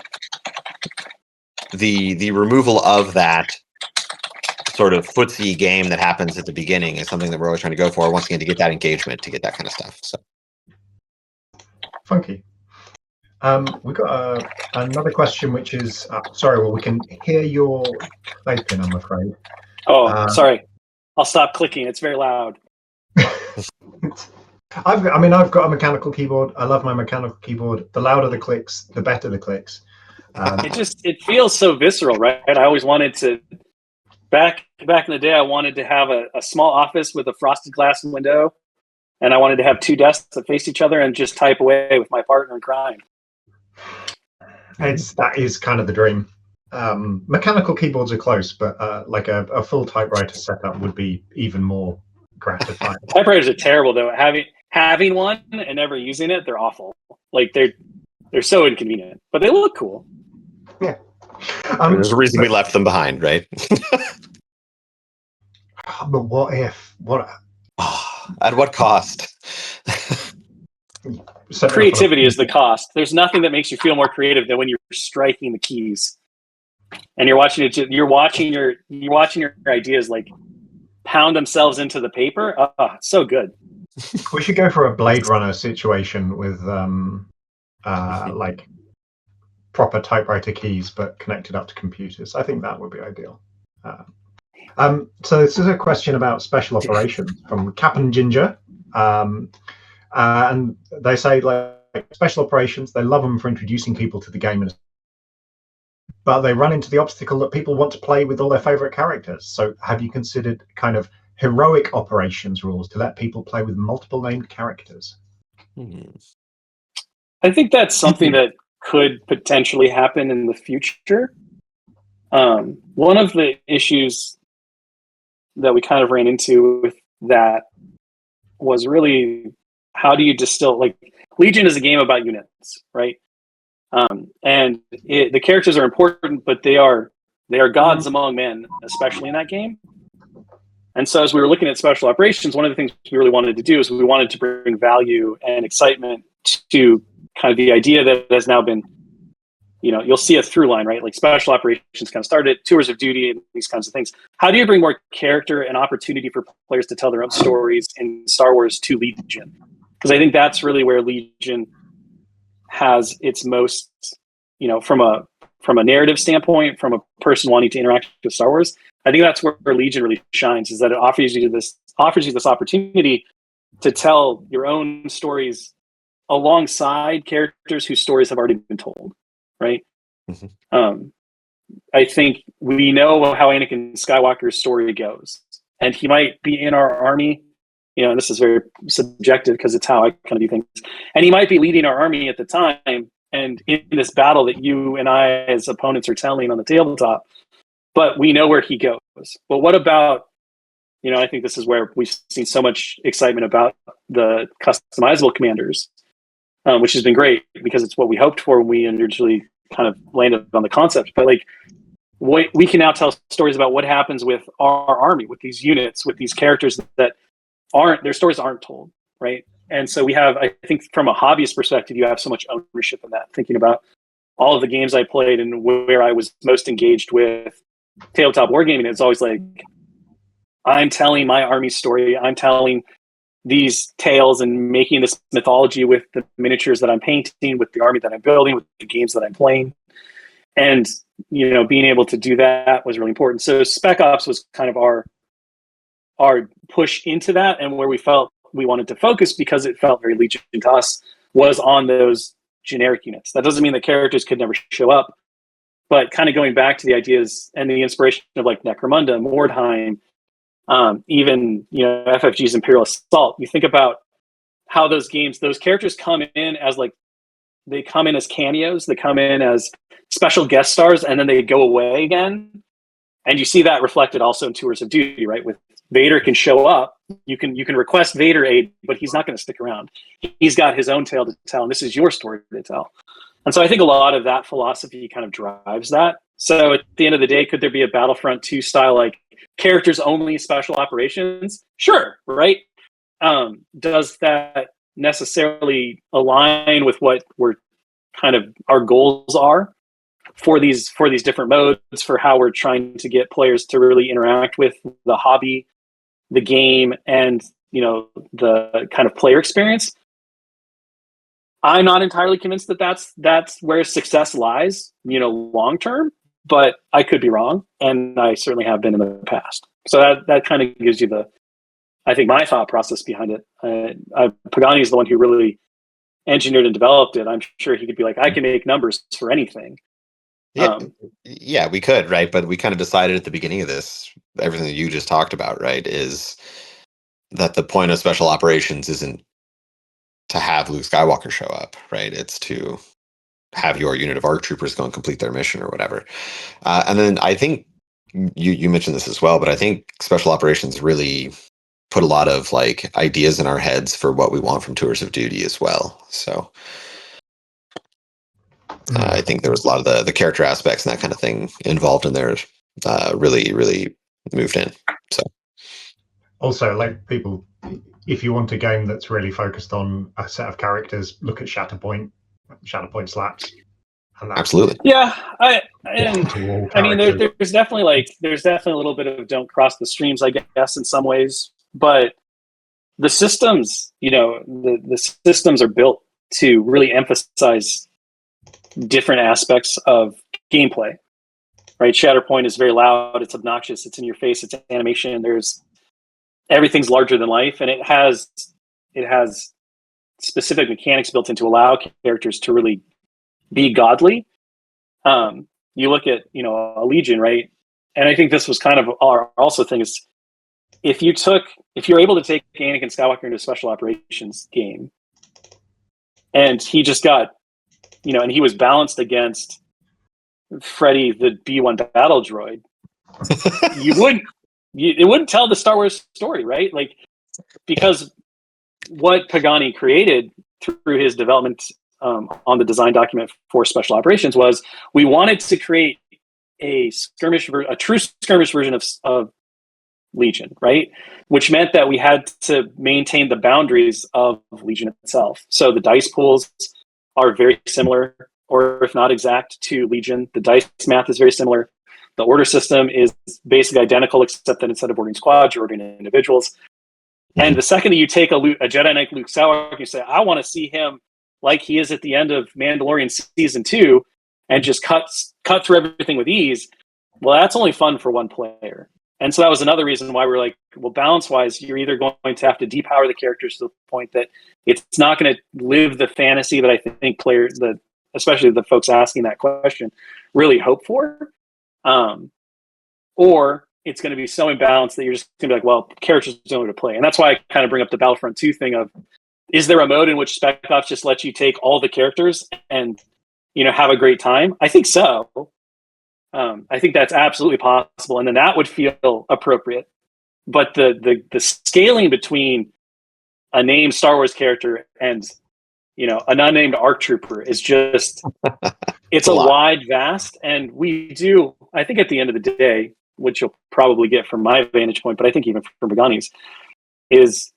the removal of that sort of footsie game that happens at the beginning is something that we're always trying to go for, once again, to get that engagement, to get that kind of stuff. So funky. We got another question, which is we can hear your playpin, I'm afraid. Sorry, I'll stop clicking. It's very loud. I've got a mechanical keyboard. I love my mechanical keyboard. The louder the clicks, the better the clicks. It feels so visceral, right? I always wanted to. Back in the day, I wanted to have a small office with a frosted glass window, and I wanted to have 2 desks that faced each other and just type away with my partner and crying. That is kind of the dream. Mechanical keyboards are close, but like a full typewriter setup would be even more gratifying. Typewriters are terrible, though. Having one and never using it, they're awful. Like they're so inconvenient, but they look cool. Yeah. There's a reason we left them behind, right? But what if? At what cost? Creativity is the cost. There's nothing that makes you feel more creative than when you're striking the keys, and you're watching it. You're watching your ideas like pound themselves into the paper. It's so good. We should go for a Blade Runner situation with like proper typewriter keys, but connected up to computers. I think that would be ideal. So this is a question about special operations from Cap'n Ginger. And they say, like, special operations, they love them for introducing people to the game, but they run into the obstacle that people want to play with all their favorite characters. So have you considered kind of heroic operations rules to let people play with multiple named characters? I think that's something that could potentially happen in the future. One of the issues that we kind of ran into with that was really, how do you distill, like, Legion is a game about units, right? And the characters are important, but they are gods among men, especially in that game. And so as we were looking at special operations, one of the things we really wanted to do is we wanted to bring value and excitement to kind of the idea that has now been, you'll see a through line, right? Like special operations kind of started, tours of duty, and these kinds of things. How do you bring more character and opportunity for players to tell their own stories in Star Wars to Legion? Because I think that's really where Legion has its most, from a narrative standpoint, from a person wanting to interact with Star Wars, I think that's where Legion really shines, is that it offers you this opportunity to tell your own stories alongside characters whose stories have already been told, right? Mm-hmm. I think we know how Anakin Skywalker's story goes, and he might be in our army. This is very subjective because it's how I kind of do things. And he might be leading our army at the time, and in this battle that you and I as opponents are telling on the tabletop, but we know where he goes. But what about, I think this is where we've seen so much excitement about the customizable commanders, which has been great because it's what we hoped for when we originally kind of landed on the concept. But like, we can now tell stories about what happens with our army, with these units, with these characters that their stories aren't told, right? And so we have, I think from a hobbyist perspective, you have so much ownership in that, thinking about all of the games I played and where I was most engaged with tabletop wargaming, it's always like, I'm telling my army story. I'm telling these tales and making this mythology with the miniatures that I'm painting, with the army that I'm building, with the games that I'm playing. And, being able to do that was really important. So Spec Ops was kind of our push into that, and where we felt we wanted to focus, because it felt very Legion to us, was on those generic units. That doesn't mean the characters could never show up, but kind of going back to the ideas and the inspiration of like Necromunda, Mordheim, even FFG's Imperial Assault. You think about how those characters come in as they come in as cameos, they come in as special guest stars, and then they go away again. And you see that reflected also in Tours of Duty, right? With Vader can show up, you can request Vader aid, but he's not going to stick around. He's got his own tale to tell, and this is your story to tell. And so I think a lot of that philosophy kind of drives that. So at the end of the day, could there be a Battlefront 2 style, like characters only special operations? Sure, right? Does that necessarily align with what we're kind of our goals are for these different modes, for how we're trying to get players to really interact with the hobby, the game, and the kind of player experience? I'm not entirely convinced that that's where success lies, long term, but I could be wrong, and I certainly have been in the past. So that kind of gives you I think my thought process behind it. Pagani is the one who really engineered and developed it. I'm sure he could be like, I can make numbers for anything. Yeah, we could, right? But we kind of decided at the beginning of this, everything that you just talked about, right, is that the point of special operations isn't to have Luke Skywalker show up, right? It's to have your unit of ARC troopers go and complete their mission or whatever. And then I think you mentioned this as well, but I think special operations really put a lot of like ideas in our heads for what we want from Tours of Duty as well. So I think there was a lot of the character aspects and that kind of thing involved in there. Really moved in. So also, like, people, if you want a game that's really focused on a set of characters, look at Shatterpoint Slaps. And absolutely. Yeah, I mean, there's definitely a little bit of don't cross the streams, I guess, in some ways, but the systems, the systems are built to really emphasize different aspects of gameplay, right? Shatterpoint is very loud, it's obnoxious, it's in your face, it's animation, everything's larger than life, and it has specific mechanics built in to allow characters to really be godly. You look at a Legion, right? And I think this was kind of our also thing is, if you're able to take Anakin Skywalker into a special operations game, and he just got and he was balanced against Freddy the B1 battle droid, it wouldn't tell the Star Wars story, right? Like, because what Pagani created through his development on the design document for special operations was, we wanted to create a true skirmish version of Legion, right? Which meant that we had to maintain the boundaries of Legion itself. So the dice pools are very similar, or if not exact, to Legion. The dice math is very similar. The order system is basically identical, except that instead of ordering squads, you're ordering individuals. Mm-hmm. And the second that you take a Jedi Knight Luke Skywalker, you say, I want to see him like he is at the end of Mandalorian Season 2 and just cut through everything with ease. Well, that's only fun for one player. And so that was another reason why we're like, well, balance-wise, you're either going to have to depower the characters to the point that it's not going to live the fantasy that I think players, especially the folks asking that question, really hope for. Or it's going to be so imbalanced that you're just going to be like, well, characters don't know how to play. And that's why I kind of bring up the Battlefront 2 thing of, is there a mode in which Spec Ops just lets you take all the characters and, have a great time? I think so. I think that's absolutely possible. And then that would feel appropriate. But the scaling between a named Star Wars character and, an unnamed ARC trooper is just, it's a wide, vast. And we do, I think at the end of the day, which you'll probably get from my vantage point, but I think even from Pagani's, is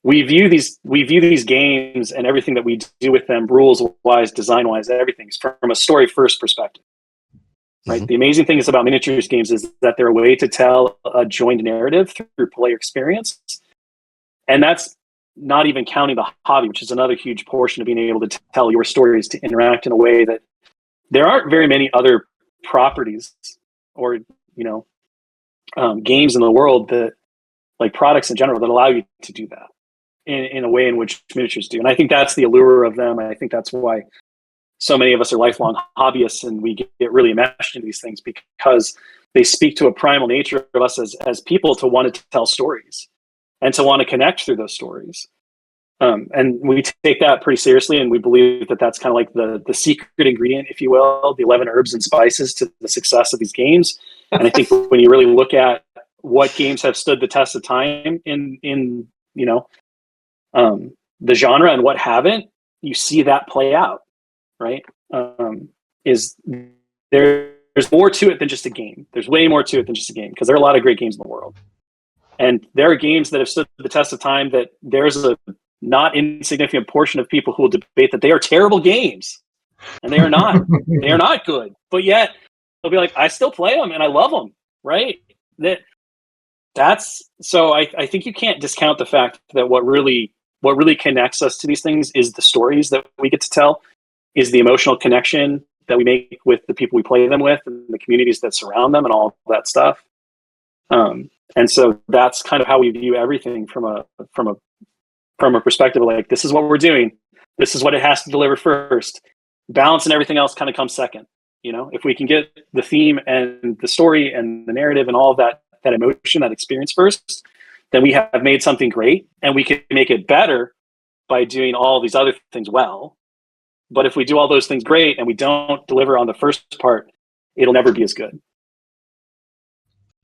we view these games and everything that we do with them, rules wise, design wise, everything's from a story first perspective. Right. The amazing thing is about miniatures games is that they're a way to tell a joined narrative through player experience. And that's not even counting the hobby, which is another huge portion of being able to tell your stories, to interact in a way that there aren't very many other properties or, games in the world that, like products in general, that allow you to do that in a way in which miniatures do. And I think that's the allure of them. I think that's why so many of us are lifelong hobbyists, and we get really enmeshed in these things because they speak to a primal nature of us as people to want to tell stories and to want to connect through those stories. And we take that pretty seriously, and we believe that that's kind of like the secret ingredient, if you will, the 11 herbs and spices to the success of these games. And I think when you really look at what games have stood the test of time in the genre and what haven't, you see that play out. Right? Is there's more to it than just a game. There's way more to it than just a game, because there are a lot of great games in the world. And there are games that have stood the test of time that there's a not insignificant portion of people who will debate that they are terrible games. And they are not. They are not good. But yet they'll be like, I still play them and I love them. Right? That's so I think you can't discount the fact that what really connects us to these things is the stories that we get to tell, is the emotional connection that we make with the people we play them with and the communities that surround them and all that stuff. And so that's kind of how we view everything from a perspective of like, this is what we're doing. This is what it has to deliver first. Balance and everything else kind of comes second. If we can get the theme and the story and the narrative and all of that emotion, that experience first, then we have made something great, and we can make it better by doing all these other things well. But if we do all those things great and we don't deliver on the first part, it'll never be as good.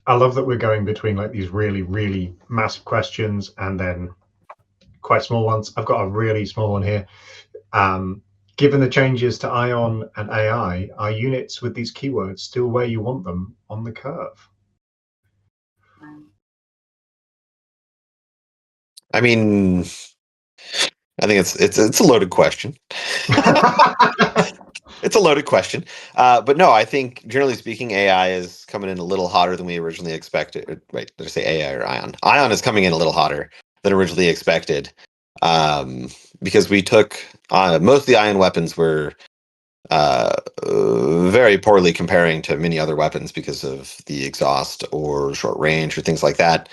I love that we're going between like these really, really massive questions and then quite small ones. I've got a really small one here. Given the changes to Ion and AI, are units with these keywords still where you want them on the curve? I mean, I think it's a loaded question. It's a loaded question. But no, I think generally speaking, AI is coming in a little hotter than we originally expected. Wait, did I say AI or Ion? Ion is coming in a little hotter than originally expected. Because we took most of the Ion weapons were very poorly comparing to many other weapons because of the exhaust or short range or things like that.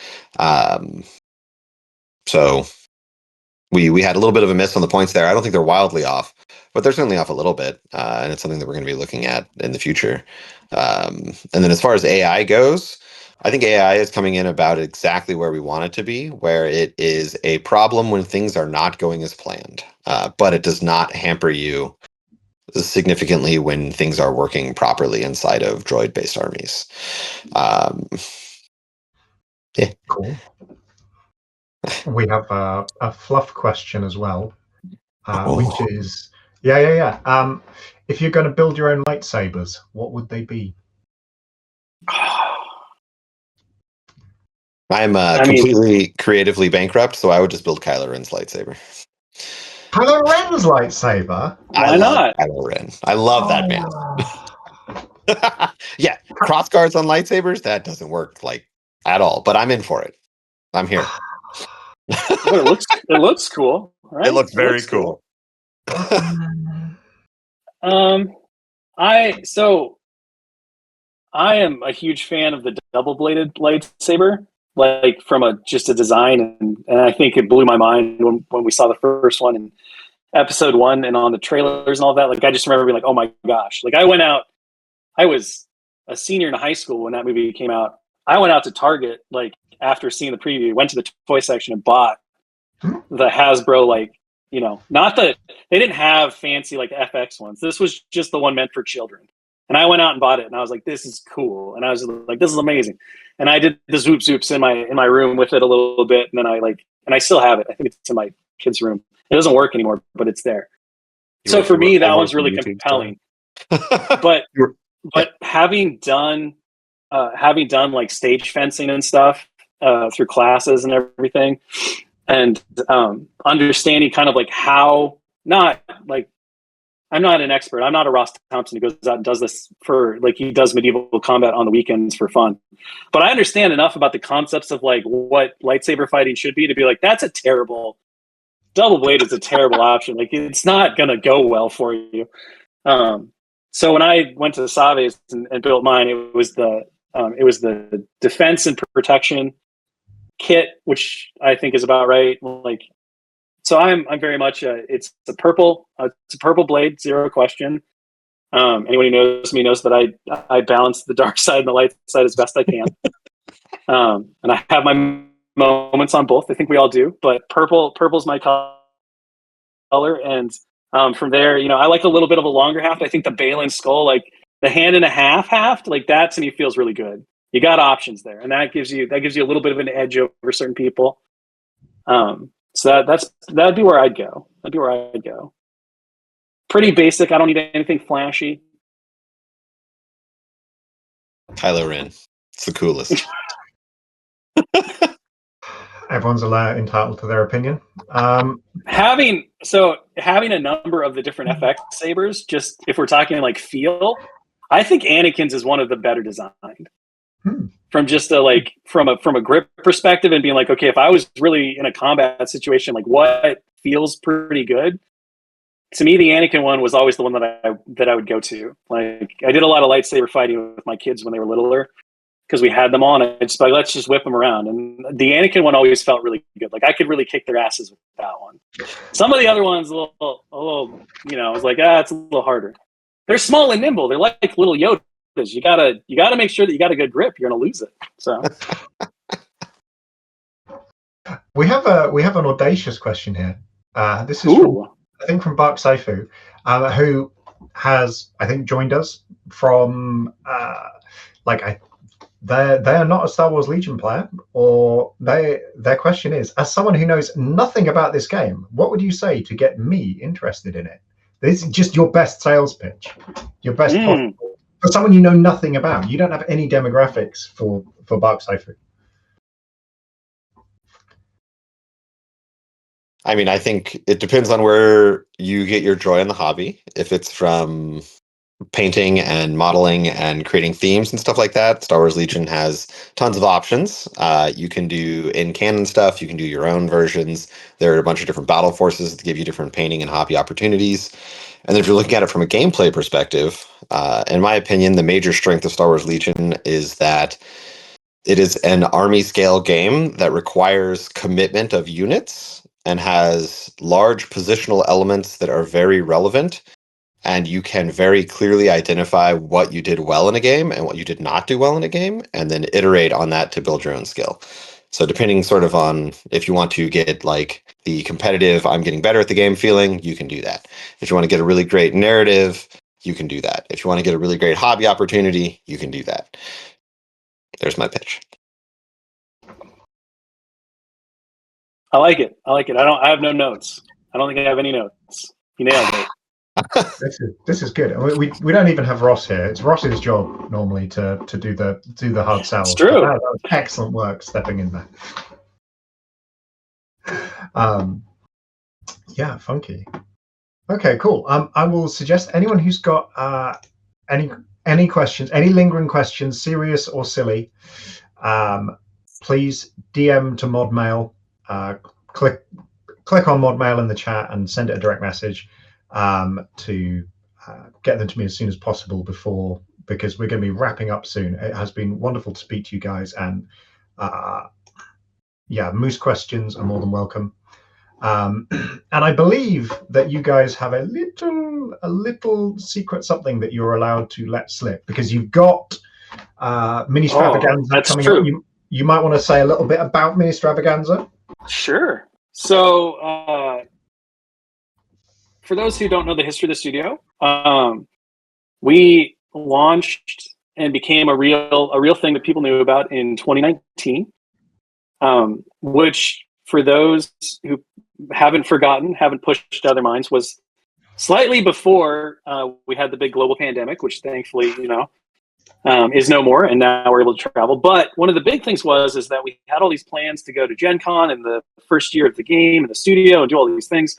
So we had a little bit of a miss on the points there. I don't think they're wildly off, but they're certainly off a little bit, and it's something that we're going to be looking at in the future. And then as far as AI goes, I think AI is coming in about exactly where we want it to be, where it is a problem when things are not going as planned, but it does not hamper you significantly when things are working properly inside of droid-based armies. Yeah. Cool. We have a fluff question as well, which is, if you're going to build your own lightsabers, what would they be? I'm completely creatively bankrupt, so I would just build Kylo Ren's lightsaber. Kylo Ren's lightsaber? Why not? Kylo Ren. I love that man. Yeah, cross guards on lightsabers, that doesn't work like at all, but I'm in for it. I'm here. But it looks cool, right? It looks very cool. I am a huge fan of the double-bladed lightsaber, like from just a design, and I think it blew my mind when we saw the first one in episode 1 and on the trailers and all that. Like, I just remember being like, oh my gosh. Like, I was a senior in high school when that movie came out. I went out to Target, like, after seeing the preview, went to the toy section and bought the Hasbro, like, not they didn't have fancy like FX ones. This was just the one meant for children. And I went out and bought it, and I was like, this is cool. And I was like, this is amazing. And I did the zoop zoops in my room with it a little bit, and then I still have it. I think it's in my kid's room. It doesn't work anymore, but it's there. So for me, that one's really compelling. But having done like stage fencing and stuff through classes and everything, and understanding kind of like how, not like, I'm not an expert. I'm not a Ross Thompson who goes out and does this for, like, he does medieval combat on the weekends for fun. But I understand enough about the concepts of like what lightsaber fighting should be to be like, that's a terrible, double blade is a terrible option. Like, it's not going to go well for you. So when I went to the Saves and built mine, it was the defense and protection kit, which I think is about right. Like, so I'm very much it's a purple blade, zero question. Anyone who knows me knows that I balance the dark side and the light side as best I can. And I have my moments on both. I think we all do, but purple's my color. And from there, I like a little bit of a longer haft. I think the Balin skull, like the hand and a half haft, like that to me feels really good. You got options there, and that gives you a little bit of an edge over certain people. So that'd be where I'd go. Pretty basic. I don't need anything flashy. Kylo Ren. It's the coolest. Everyone's entitled to their opinion. Having a number of the different FX sabers, just if we're talking like feel, I think Anakin's is one of the better designed. From just from a grip perspective, and being like, okay, if I was really in a combat situation, like what feels pretty good. To me, the Anakin one was always the one that I would go to. Like, I did a lot of lightsaber fighting with my kids when they were littler because we had them on. And I just like, let's just whip them around. And the Anakin one always felt really good. Like, I could really kick their asses with that one. Some of the other ones a little, I was like, it's a little harder. They're small and nimble. They're like little Yodas. You gotta make sure that you got a good grip. You're gonna lose it. So we have an audacious question here. This is from Bark Saifu, who has, I think, joined us from they are not a Star Wars Legion player, or their question is, as someone who knows nothing about this game, what would you say to get me interested in it? This is just your best sales pitch, your best possible. For someone you know nothing about, you don't have any demographics for Bark Saifu. I mean, I think it depends on where you get your joy in the hobby. If it's from painting and modeling and creating themes and stuff like that, Star Wars Legion has tons of options. You can do in-canon stuff. You can do your own versions. There are a bunch of different battle forces that give you different painting and hobby opportunities. And if you're looking at it from a gameplay perspective, in my opinion, the major strength of Star Wars Legion is that it is an army scale game that requires commitment of units and has large positional elements that are very relevant. And you can very clearly identify what you did well in a game and what you did not do well in a game, and then iterate on that to build your own skill. So depending sort of on if you want to get like the competitive, I'm getting better at the game feeling, you can do that. If you want to get a really great narrative, you can do that. If you want to get a really great hobby opportunity, you can do that. There's my pitch. I like it. I have no notes. I don't think I have any notes. You nailed it. This is good. We don't even have Ross here. It's Ross's job normally to do the hard sell. It's true. That was excellent work stepping in there. Yeah, funky. Okay, cool. I will suggest anyone who's got any questions, any lingering questions, serious or silly, please DM to ModMail. Click on ModMail in the chat and send it a direct message. To get them to me as soon as possible because we're going to be wrapping up soon. It has been wonderful to speak to you guys, and Moose questions are more than welcome. And I believe that you guys have a little secret something that you're allowed to let slip, because you've got Ministravaganza coming up. You might want to say a little bit about Ministravaganza. Sure. So for those who don't know the history of the studio, we launched and became a real thing that people knew about in 2019, which for those who haven't forgotten, haven't pushed to other minds, was slightly before we had the big global pandemic, which thankfully, is no more, and now we're able to travel. But one of the big things is that we had all these plans to go to Gen Con in the first year of the game in the studio and do all these things,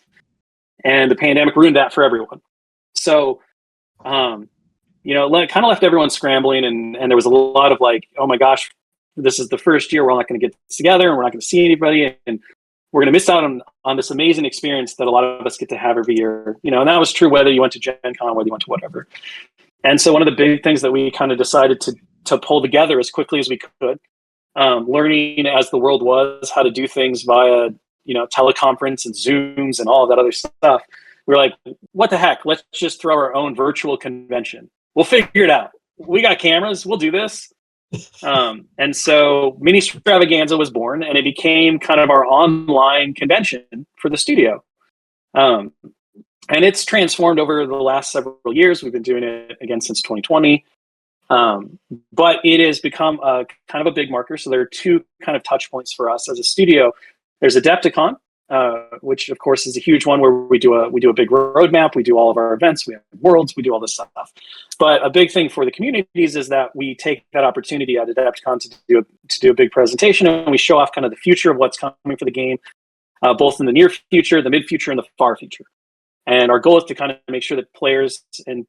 and the pandemic ruined that for everyone. So, kind of left everyone scrambling, and there was a lot of like, oh my gosh, this is the first year we're not going to get together, and we're not going to see anybody, and we're going to miss out on this amazing experience that a lot of us get to have every year. And that was true whether you went to Gen Con, whether you went to whatever. And so one of the big things that we kind of decided to pull together as quickly as we could, learning as the world was how to do things via, teleconference and Zooms and all of that other stuff. We were like, what the heck? Let's just throw our own virtual convention. We'll figure it out. We got cameras. We'll do this. And so Ministravaganza was born, and it became kind of our online convention for the studio. And it's transformed over the last several years. We've been doing it again since 2020. But it has become a kind of a big marker. So there are two kind of touch points for us as a studio. There's Adepticon, which of course is a huge one where we do a big roadmap. We do all of our events. We have worlds. We do all this stuff. But a big thing for the communities is that we take that opportunity at Adepticon to do a big presentation, and we show off kind of the future of what's coming for the game, both in the near future, the mid future, and the far future. And our goal is to kind of make sure that players and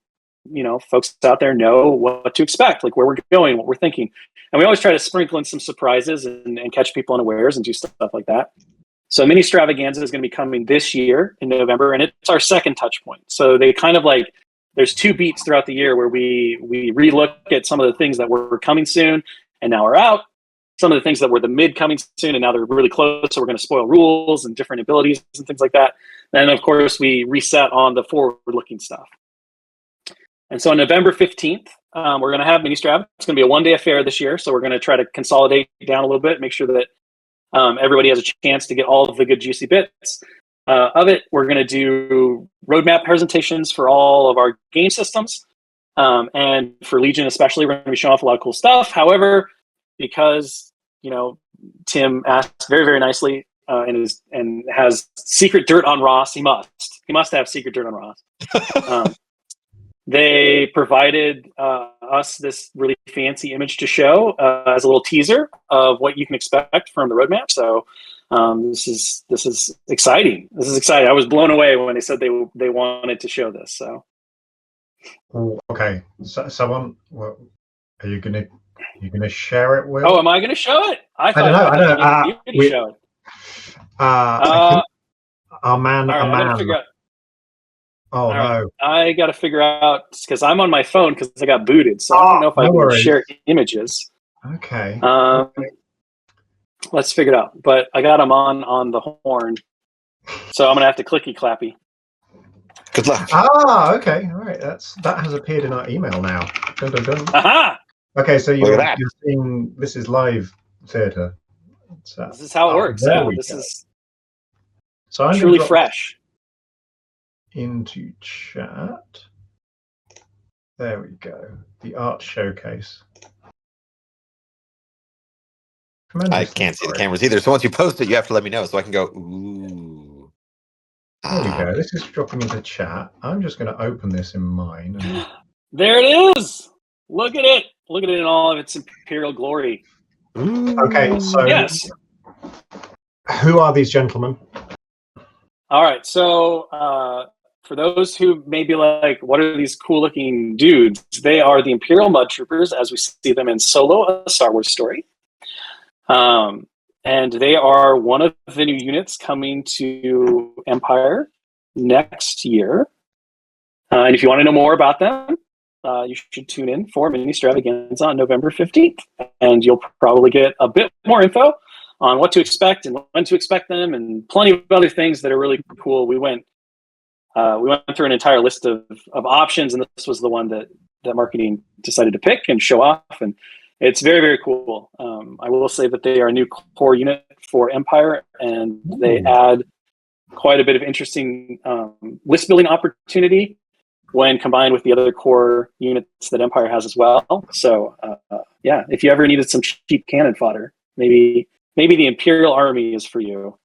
folks out there know what to expect, like where we're going, what we're thinking. And we always try to sprinkle in some surprises and catch people unawares and do stuff like that. So Ministravaganza is going to be coming this year in November, and it's our second touch point. So they kind of like, there's two beats throughout the year where we relook at some of the things that were coming soon and now are out. Some of the things that were the mid coming soon and now they're really close. So we're going to spoil rules and different abilities and things like that. Then of course we reset on the forward looking stuff. And so on November 15th, we're going to have Ministrav. It's going to be a one-day affair this year. So we're going to try to consolidate down a little bit, make sure that everybody has a chance to get all of the good juicy bits of it. We're going to do roadmap presentations for all of our game systems. And for Legion especially, we're going to be showing off a lot of cool stuff. However, because Tim asked very, very nicely and has secret dirt on Ross, he must have secret dirt on Ross. They provided us this really fancy image to show as a little teaser of what you can expect from the roadmap. So this is exciting. This is exciting. I was blown away when they said they wanted to show this. So okay, so someone, what, are you gonna share it with? Oh, am I gonna show it? I don't know. You could show it. Our man. Oh no! I got to figure out because I'm on my phone because I got booted, so I don't know if I can share images. Okay. Let's figure it out. But I got them on the horn, so I'm gonna have to clicky clappy. Good luck. Okay. All right. That has appeared in our email now. Dun, dun, dun. Aha! Okay, so you're seeing this is live theater. This is how it works. Yeah, this is so I'm truly fresh. Into chat. There we go. The art showcase. I can't see the cameras either. So once you post it, you have to let me know so I can go, ooh. There we go. This is dropping into chat. I'm just going to open this in mine. And... There it is. Look at it. Look at it in all of its imperial glory. Ooh. Okay, so yes. Who are these gentlemen? All right, so for those who may be like, what are these cool-looking dudes? They are the Imperial Mud Troopers, as we see them in Solo, a Star Wars story. And they are one of the new units coming to Empire next year. And if you want to know more about them, you should tune in for Ministravaganza on November 15th. And you'll probably get a bit more info on what to expect and when to expect them and plenty of other things that are really cool. We went through an entire list of options, and this was the one that marketing decided to pick and show off. And it's very, very cool. I will say that they are a new core unit for Empire, and they add quite a bit of interesting list building opportunity when combined with the other core units that Empire has as well. So yeah, if you ever needed some cheap cannon fodder, maybe the Imperial Army is for you.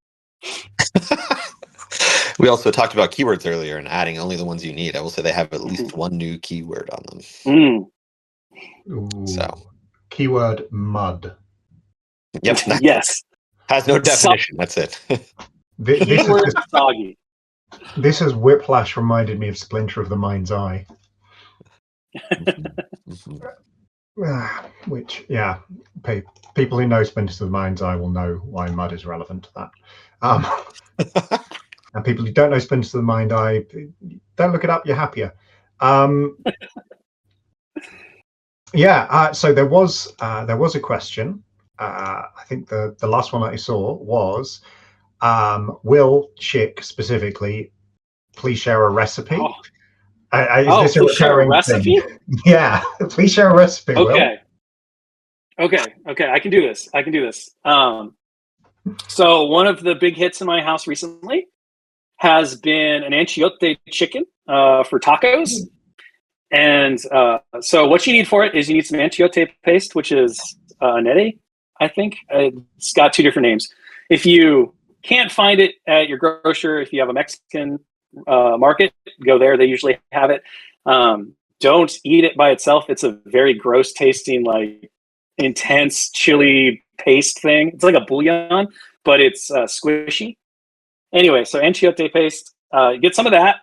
We also talked about keywords earlier and adding only the ones you need. I will say they have at least one new keyword on them. Ooh. So, Keyword mud. yep. Yes. Has no definition. That's it. Keyword soggy. This has Whiplash reminded me of Splinter of the Mind's Eye. Which, yeah, people who know Splinter of the Mind's Eye will know why mud is relevant to that. And people who don't know Splinter of the Mind's Eye, don't look it up, you're happier. So there was a question. I think the last one that I saw was, will Chick specifically please share a recipe? Oh. Is this a recurring recipe? thing? Yeah, please share a recipe. Okay. Will. Okay. I can do this. So one of the big hits in my house recently has been an achiote chicken for tacos. And so what you need for it is you need some achiote paste, which is nete, I think. It's got two different names. If you can't find it at your grocer, if you have a Mexican market, go there. They usually have it. Don't eat it by itself. It's a very gross tasting, like intense chili paste thing. It's like a bouillon, but it's squishy. Anyway, so achiote paste, get some of that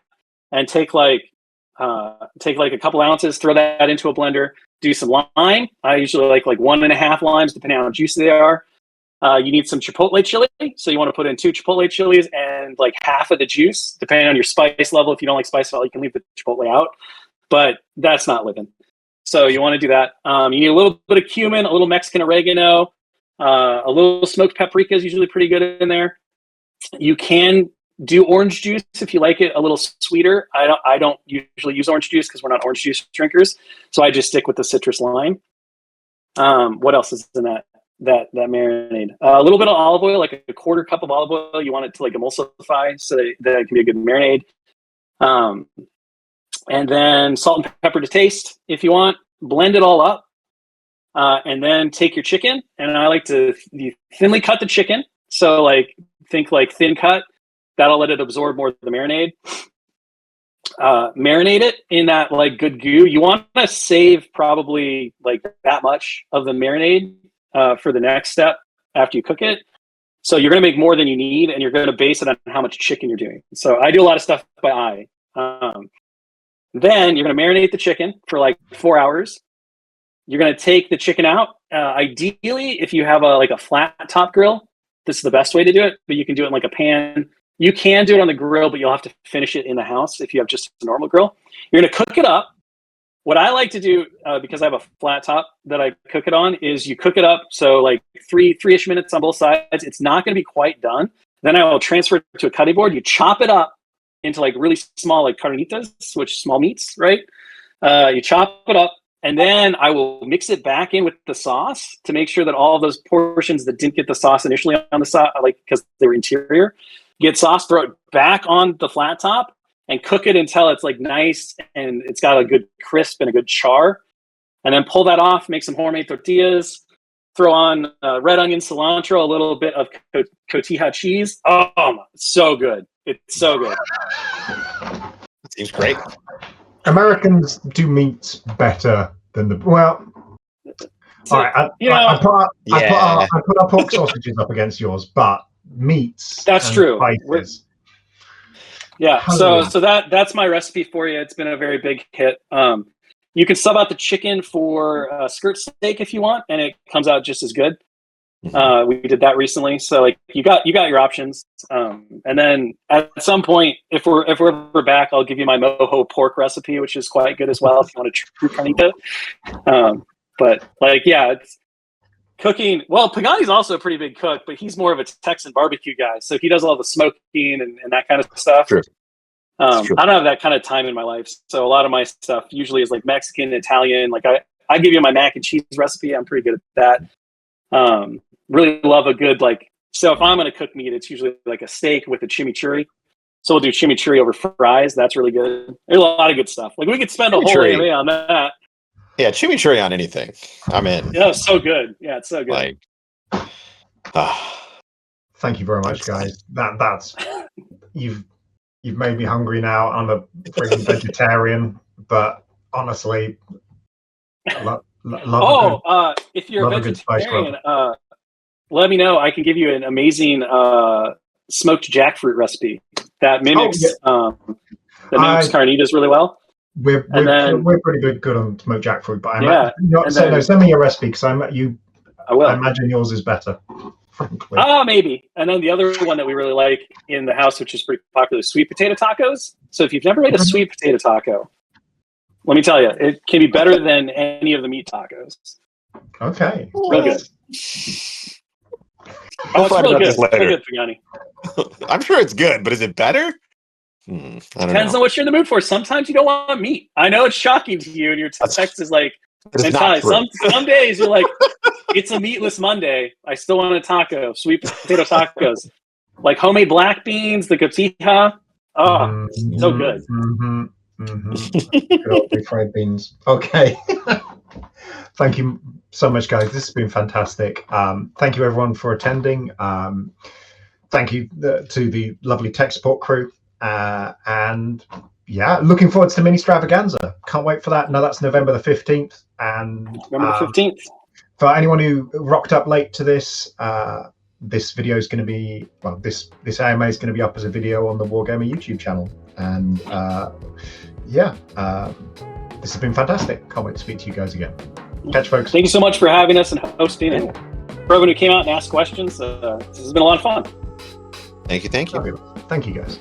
and take like a couple ounces, throw that into a blender, do some lime. I usually like 1.5 limes, depending on how juicy they are. You need some chipotle chili. So you want to put in 2 chipotle chilies and like half of the juice, depending on your spice level. If you don't like spice at all, you can leave the chipotle out, but that's not living. So you want to do that. You need a little bit of cumin, a little Mexican oregano, a little smoked paprika is usually pretty good in there. You can do orange juice if you like it a little sweeter. I don't usually use orange juice because we're not orange juice drinkers. So I just stick with the citrus lime. What else is in that marinade? A little bit of olive oil, like a 1/4 cup of olive oil. You want it to like emulsify so that it can be a good marinade. And then salt and pepper to taste if you want. Blend it all up. And then take your chicken. And I like to thinly cut the chicken. So think thin cut. That'll let it absorb more of the marinade. Marinate it in that good goo. You want to save probably that much of the marinade for the next step after you cook it. So you're going to make more than you need, and you're going to base it on how much chicken you're doing. So I do a lot of stuff by eye. Then you're going to marinate the chicken for 4 hours. You're going to take the chicken out. Ideally, if you have a flat top grill, this is the best way to do it, but you can do it in a pan. You can do it on the grill, but you'll have to finish it in the house if you have just a normal grill. You're going to cook it up. What I like to do, because I have a flat top that I cook it on, is you cook it up so three-ish minutes on both sides. It's not going to be quite done. Then I will transfer it to a cutting board. You chop it up into really small carnitas, which small meats, right? You chop it up, and then I will mix it back in with the sauce to make sure that all of those portions that didn't get the sauce initially on the sauce, because they were interior, get sauce, throw it back on the flat top, and cook it until it's nice and it's got a good crisp and a good char. And then pull that off, make some homemade tortillas, throw on red onion, cilantro, a little bit of cotija cheese. Oh, it's so good. It's so good. Seems great. Americans do meats better than all right, I put our pork sausages up against yours, but meats. That's true. Spices. Yeah, so that's my recipe for you. It's been a very big hit. You can sub out the chicken for skirt steak if you want, and it comes out just as good. We did that recently, so you got your options. And then at some point, if we're ever back, I'll give you my mojo pork recipe, which is quite good as well if you want a true carnita. But it's cooking. Well, Pagani's also a pretty big cook, but he's more of a Texan barbecue guy, so he does all the smoking and that kind of stuff. True. I don't have that kind of time in my life, so a lot of my stuff usually is Mexican, Italian. I give you my mac and cheese recipe. I'm pretty good at that. Really love a good so if I'm going to cook meat, it's usually a steak with a chimichurri. So we'll do chimichurri over fries. That's really good. There's a lot of good stuff. We could spend a whole day on that. Yeah, chimichurri on anything. I'm in. Yeah, it's so good. Yeah, it's so good. Thank you very much, guys. That's you've made me hungry now. I'm a freaking vegetarian, but honestly, If you're a love a good spice vegetarian, let me know. I can give you an amazing smoked jackfruit recipe that mimics carnitas really well. We're pretty good on smoked jackfruit, but send me your recipe because I imagine yours is better. Frankly. Maybe. And then the other one that we really like in the house, which is pretty popular, is sweet potato tacos. So if you've never made a sweet potato taco, let me tell you, it can be better than any of the meat tacos. Okay. Real good. It's real good. Real good, Pagani. I'm sure it's good, but is it better? I don't Depends on what you're in the mood for. Sometimes you don't want meat. I know it's shocking to you, and your text is like, some days you're like, it's a meatless Monday. I still want a taco, sweet potato tacos. Like homemade black beans, the cotija. Oh, so good. Good old refried beans. Okay. Thank you so much, guys. This has been fantastic. Thank you, everyone, for attending. Thank you to the lovely tech support crew. And yeah, looking forward to Ministravaganza. Can't wait for that. No, that's November the 15th. And November the 15th. For anyone who rocked up late to this, this video is going to be, well, this AMA is going to be up as a video on the Wargamer YouTube channel. And this has been fantastic. Can't wait to speak to you guys again. Catch, folks. Thank you so much for having us and hosting, and for everyone who came out and asked questions. This has been a lot of fun. Thank you. Thank you, guys.